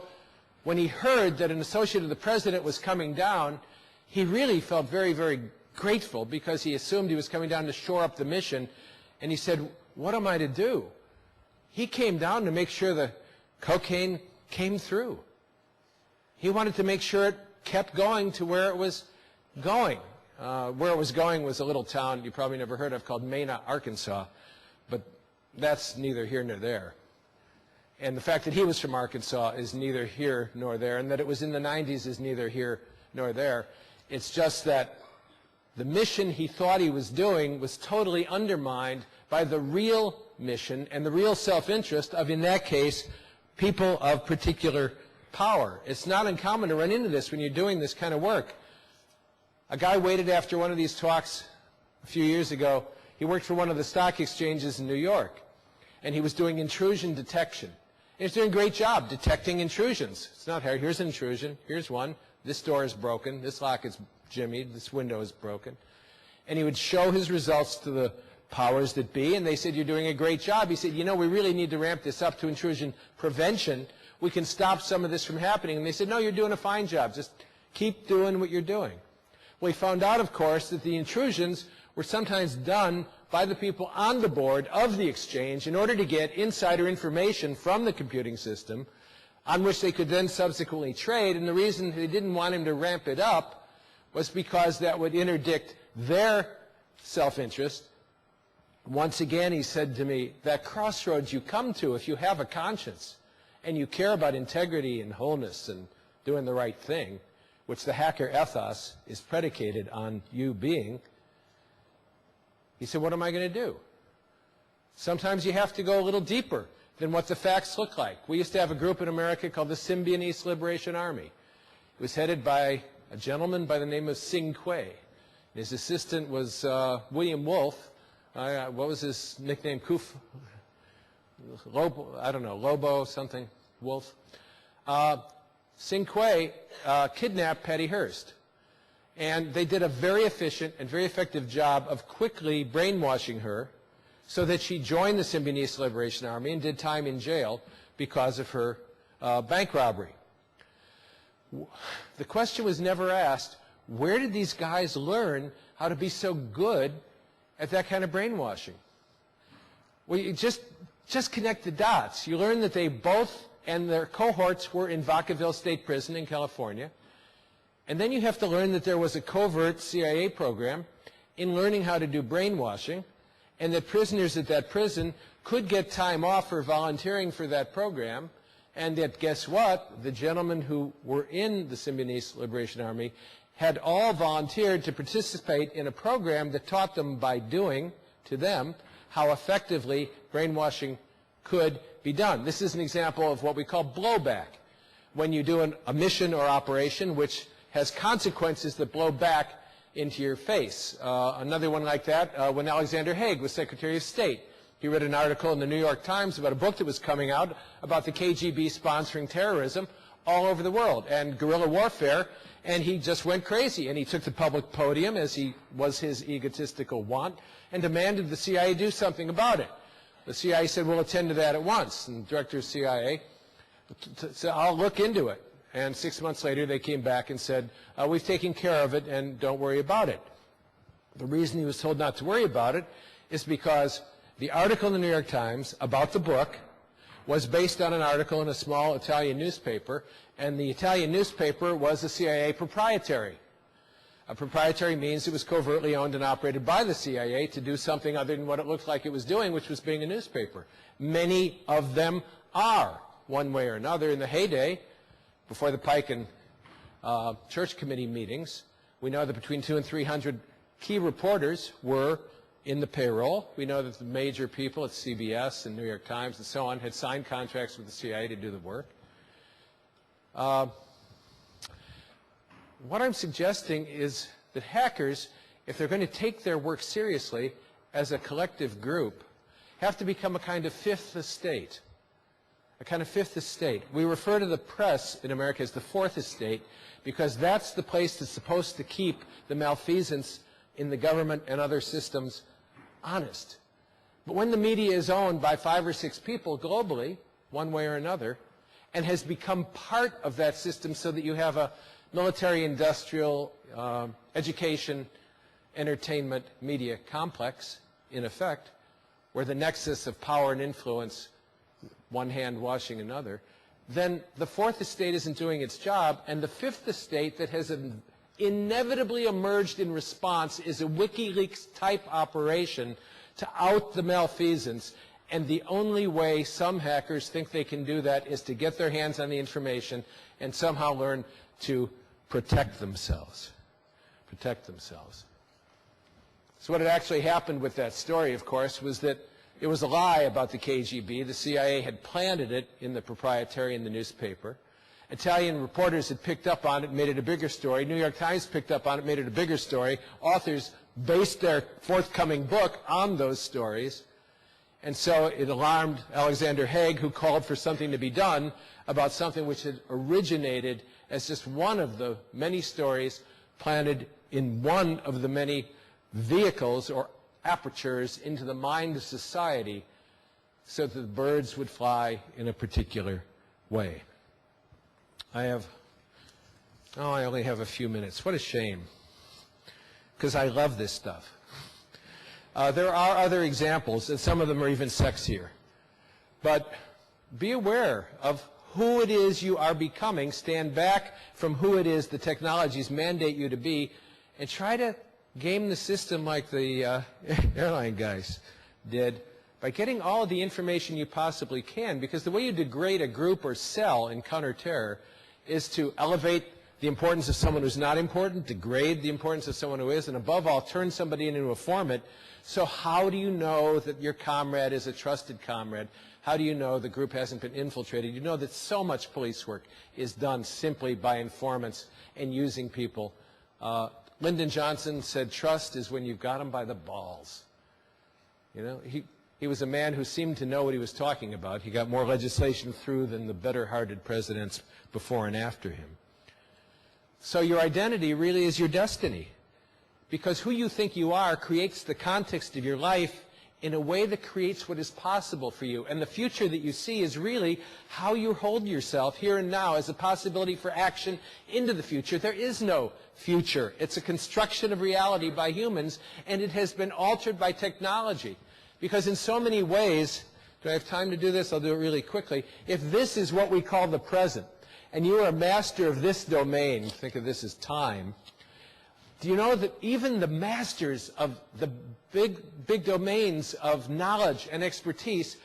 when he heard that an associate of the president was coming down, he really felt very, very grateful, because he assumed he was coming down to shore up the mission. And he said, what am I to do? He came down to make sure the cocaine came through. He wanted to make sure it kept going to where it was going. Where it was going was a little town you probably never heard of called Maina, Arkansas, but that's neither here nor there. And the fact that he was from Arkansas is neither here nor there, and that it was in the 90s is neither here nor there. It's just that the mission he thought he was doing was totally undermined by the real mission and the real self-interest of, in that case, people of particular power. It's not uncommon to run into this when you're doing this kind of work. A guy waited after one of these talks a few years ago. He worked for one of the stock exchanges in New York, and he was doing intrusion detection. And he was doing a great job detecting intrusions. It's not hard. Here's an intrusion. Here's one. This door is broken. This lock is jimmied. This window is broken. And he would show his results to the powers that be, and they said, you're doing a great job. He said, you know, we really need to ramp this up to intrusion prevention. We can stop some of this from happening. And they said, no, you're doing a fine job. Just keep doing what you're doing. Well, he found out, of course, that the intrusions were sometimes done by the people on the board of the exchange in order to get insider information from the computing system on which they could then subsequently trade. And the reason they didn't want him to ramp it up was because that would interdict their self-interest. Once again, he said to me, that crossroads you come to if you have a conscience and you care about integrity and wholeness and doing the right thing, which the hacker ethos is predicated on you being, he said, what am I going to do? Sometimes you have to go a little deeper than what the facts look like. We used to have a group in America called the Symbionese Liberation Army. It was headed by a gentleman by the name of Sing Kuei. His assistant was William Wolfe. What was his nickname? Lobo, I don't know, Lobo something, Wolf. Sing Kuei kidnapped Patty Hearst. And they did a very efficient and very effective job of quickly brainwashing her so that she joined the Symbionese Liberation Army and did time in jail because of her bank robbery. The question was never asked, where did these guys learn how to be so good at that kind of brainwashing? Well, you just connect the dots. You learn that they both and their cohorts were in Vacaville State Prison in California. And then you have to learn that there was a covert CIA program in learning how to do brainwashing, and that prisoners at that prison could get time off for volunteering for that program, and that, guess what, the gentlemen who were in the Symbionese Liberation Army had all volunteered to participate in a program that taught them by doing to them how effectively brainwashing could be done. This is an example of what we call blowback. When you do a mission or operation which has consequences that blow back into your face. Another one like that, when Alexander Haig was Secretary of State. He read an article in the New York Times about a book that was coming out about the KGB sponsoring terrorism all over the world and guerrilla warfare, and he just went crazy. And he took the public podium, as he was his egotistical wont, and demanded the CIA do something about it. The CIA said, we'll attend to that at once. And the director of CIA said, I'll look into it. And 6 months later, they came back and said, we've taken care of it, and don't worry about it. The reason he was told not to worry about it is because the article in the New York Times about the book was based on an article in a small Italian newspaper, and the Italian newspaper was a CIA proprietary. A proprietary means it was covertly owned and operated by the CIA to do something other than what it looked like it was doing, which was being a newspaper. Many of them are, one way or another. In the heyday, before the Pike and Church Committee meetings, we know that between 200 and 300 key reporters were in the payroll. We know that the major people at CBS and New York Times and so on had signed contracts with the CIA to do the work. What I'm suggesting is that hackers, if they're going to take their work seriously as a collective group, have to become a kind of fifth estate. A kind of fifth estate. We refer to the press in America as the fourth estate because that's the place that's supposed to keep the malfeasance in the government and other systems honest. But when the media is owned by 5 or 6 people globally, one way or another, and has become part of that system so that you have a military-industrial, education, entertainment, media complex, in effect, where the nexus of power and influence, one hand washing another, then the fourth estate isn't doing its job, and the fifth estate that has inevitably emerged in response is a WikiLeaks-type operation to out the malfeasance, and the only way some hackers think they can do that is to get their hands on the information and somehow learn to protect themselves. Protect themselves. So what had actually happened with that story, of course, was that it was a lie about the KGB. The CIA had planted it in the proprietary in the newspaper. Italian reporters had picked up on it, made it a bigger story. New York Times picked up on it, made it a bigger story. Authors based their forthcoming book on those stories. And so it alarmed Alexander Haig, who called for something to be done about something which had originated as just one of the many stories planted in one of the many vehicles or apertures into the mind of society so that the birds would fly in a particular way. I only have a few minutes. What a shame, because I love this stuff. There are other examples, and some of them are even sexier. But be aware of who it is you are becoming. Stand back from who it is the technologies mandate you to be, and try to game the system like the airline guys did by getting all of the information you possibly can, because the way you degrade a group or cell in counterterror is to elevate the importance of someone who's not important, degrade the importance of someone who is, and above all, turn somebody into a informant. So how do you know that your comrade is a trusted comrade? How do you know the group hasn't been infiltrated? You know that so much police work is done simply by informants and using people. Lyndon Johnson said trust is when you've got them by the balls. You know, he was a man who seemed to know what he was talking about. He got more legislation through than the better-hearted presidents before and after him. So your identity really is your destiny, because who you think you are creates the context of your life in a way that creates what is possible for you. And the future that you see is really how you hold yourself here and now as a possibility for action into the future. There is no future. It's a construction of reality by humans, and it has been altered by technology. Because in so many ways, do I have time to do this? I'll do it really quickly. If this is what we call the present, and you are a master of this domain, think of this as time, do you know that even the masters of the big domains of knowledge and expertise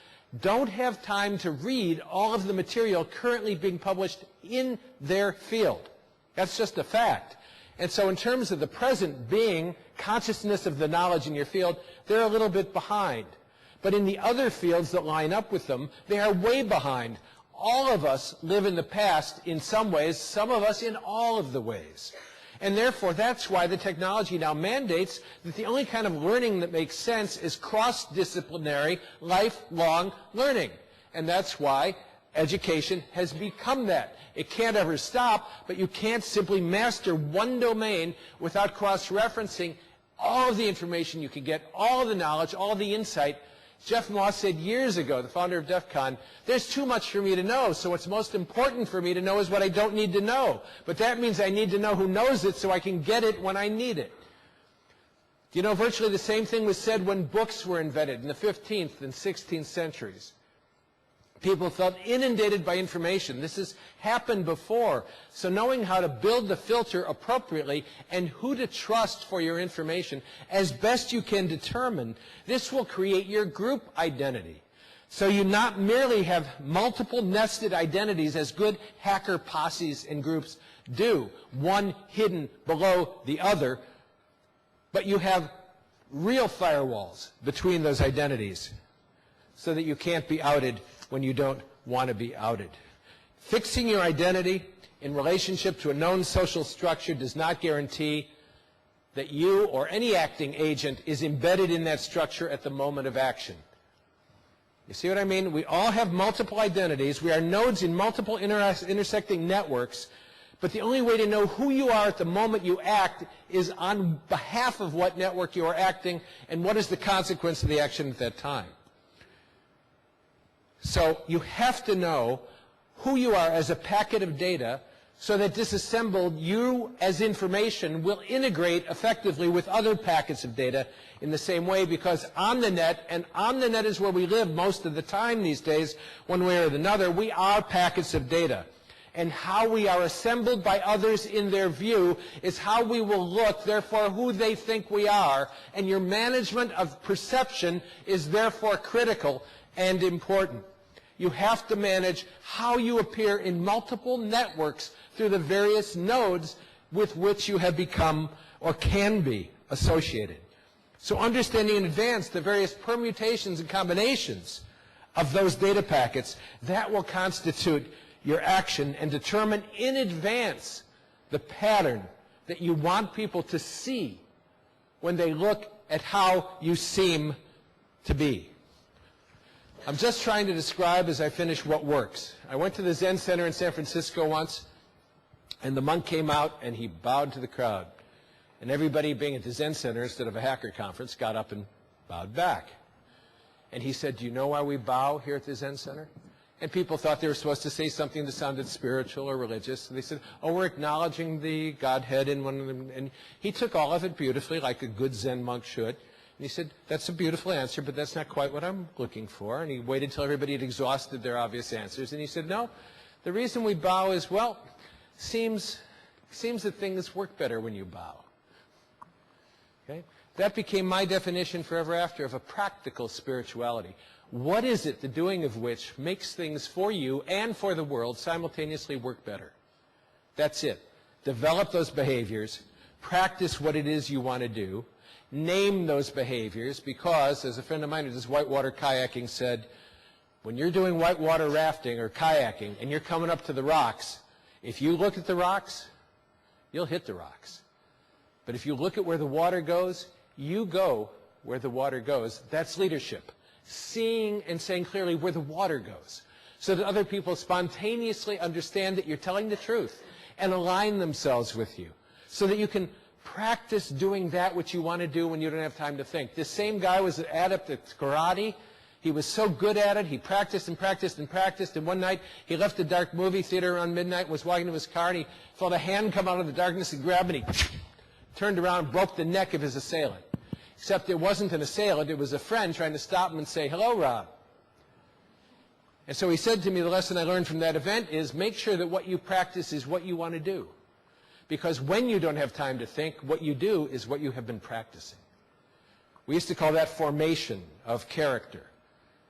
don't have time to read all of the material currently being published in their field? That's just a fact. And so in terms of the present being, consciousness of the knowledge in your field, they're a little bit behind. But in the other fields that line up with them, they are way behind. All of us live in the past in some ways, some of us in all of the ways. And therefore, that's why the technology now mandates that the only kind of learning that makes sense is cross-disciplinary, lifelong learning. And that's why education has become that. It can't ever stop, but you can't simply master one domain without cross-referencing all of the information you can get, all of the knowledge, all of the insight. Jeff Moss said years ago, the founder of DEF CON, there's too much for me to know, so what's most important for me to know is what I don't need to know. But that means I need to know who knows it so I can get it when I need it. You know, virtually the same thing was said when books were invented in the 15th and 16th centuries. People felt inundated by information. This has happened before. So knowing how to build the filter appropriately and who to trust for your information as best you can determine, this will create your group identity. So you not merely have multiple nested identities as good hacker posses and groups do, one hidden below the other, but you have real firewalls between those identities so that you can't be outed when you don't want to be outed. Fixing your identity in relationship to a known social structure does not guarantee that you or any acting agent is embedded in that structure at the moment of action. You see what I mean? We all have multiple identities. We are nodes in multiple intersecting networks, but the only way to know who you are at the moment you act is on behalf of what network you are acting and what is the consequence of the action at that time. So you have to know who you are as a packet of data so that disassembled, you as information will integrate effectively with other packets of data in the same way, because on the net, and on the net is where we live most of the time these days, one way or another, we are packets of data. And how we are assembled by others in their view is how we will look, therefore who they think we are. And your management of perception is therefore critical and important. You have to manage how you appear in multiple networks through the various nodes with which you have become or can be associated. So understanding in advance the various permutations and combinations of those data packets, that will constitute your action and determine in advance the pattern that you want people to see when they look at how you seem to be. I'm just trying to describe as I finish what works. I went to the Zen Center in San Francisco once, and the monk came out and he bowed to the crowd. And everybody being at the Zen Center instead of a hacker conference got up and bowed back. And he said, do you know why we bow here at the Zen Center? And people thought they were supposed to say something that sounded spiritual or religious. And they said, oh, we're acknowledging the Godhead in one of them. And he took all of it beautifully, like a good Zen monk should. And he said, that's a beautiful answer, but that's not quite what I'm looking for. And he waited until everybody had exhausted their obvious answers. And he said, no, the reason we bow is, well, seems that things work better when you bow. Okay? That became my definition forever after of a practical spirituality. What is it, the doing of which makes things for you and for the world simultaneously work better? That's it. Develop those behaviors. Practice what it is you want to do. Name those behaviors, because, as a friend of mine who does whitewater kayaking said, when you're doing whitewater rafting or kayaking and you're coming up to the rocks, if you look at the rocks, you'll hit the rocks. But if you look at where the water goes, you go where the water goes. That's leadership. Seeing and saying clearly where the water goes, so that other people spontaneously understand that you're telling the truth and align themselves with you, so that you can practice doing that which you want to do when you don't have time to think. This same guy was an adept at karate. He was so good at it, he practiced and practiced and practiced, and one night he left the dark movie theater around midnight and was walking to his car, and he felt a hand come out of the darkness and grab him, and he turned around and broke the neck of his assailant. Except it wasn't an assailant, it was a friend trying to stop him and say, hello, Rob. And so he said to me, the lesson I learned from that event is make sure that what you practice is what you want to do. Because when you don't have time to think, what you do is what you have been practicing. We used to call that formation of character.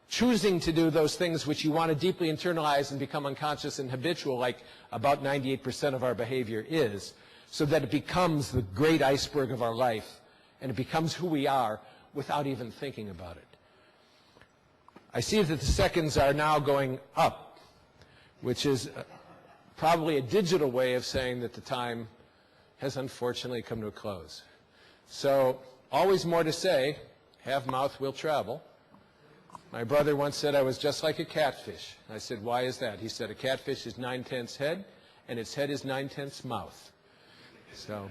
Choosing to do those things which you want to deeply internalize and become unconscious and habitual, like about 98% of our behavior is, so that it becomes the great iceberg of our life, and it becomes who we are without even thinking about it. I see that the seconds are now going up, which is probably a digital way of saying that the time has unfortunately come to a close. So, always more to say. Have mouth will travel. My brother once said I was just like a catfish. I said, why is that? He said, a catfish is 9/10 head, and its head is 9/10 mouth. So,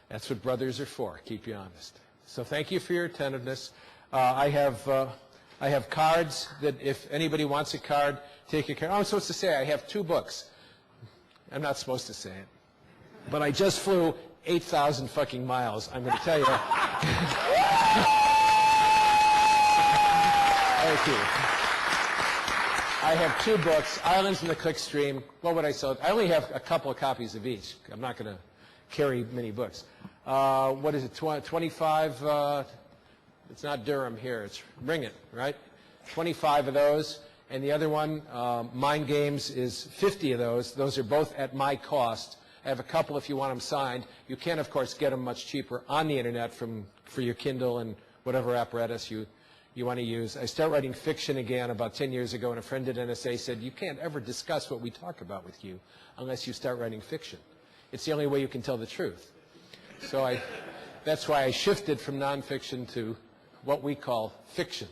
that's what brothers are for, keep you honest. So thank you for your attentiveness. I have cards that if anybody wants a card, take a card. Oh, I'm supposed to say I have 2 books. I'm not supposed to say it. But I just flew 8,000 fucking miles. I'm going to tell you. Thank you. I have 2 books, Islands in the Clickstream. What would I sell? I only have a couple of copies of each. I'm not going to carry many books. What is it, 25? It's not Durham here. It's Ring It, right? 25 of those. And the other one, Mind Games, is 50 of those. Those are both at my cost. I have a couple if you want them signed. You can, of course, get them much cheaper on the Internet for your Kindle and whatever apparatus you want to use. I started writing fiction again about 10 years ago, and a friend at NSA said, you can't ever discuss what we talk about with you unless you start writing fiction. It's the only way you can tell the truth. So that's why I shifted from nonfiction to what we call fiction.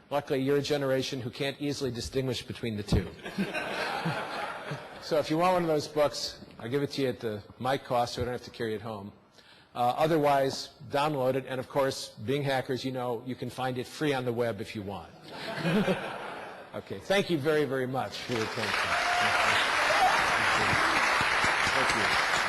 Luckily, you're a generation who can't easily distinguish between the two. So if you want one of those books, I'll give it to you at my cost so I don't have to carry it home. Otherwise, download it. And of course, being hackers, you know, you can find it free on the web if you want. Okay, thank you very, very much for your attention. Thank you.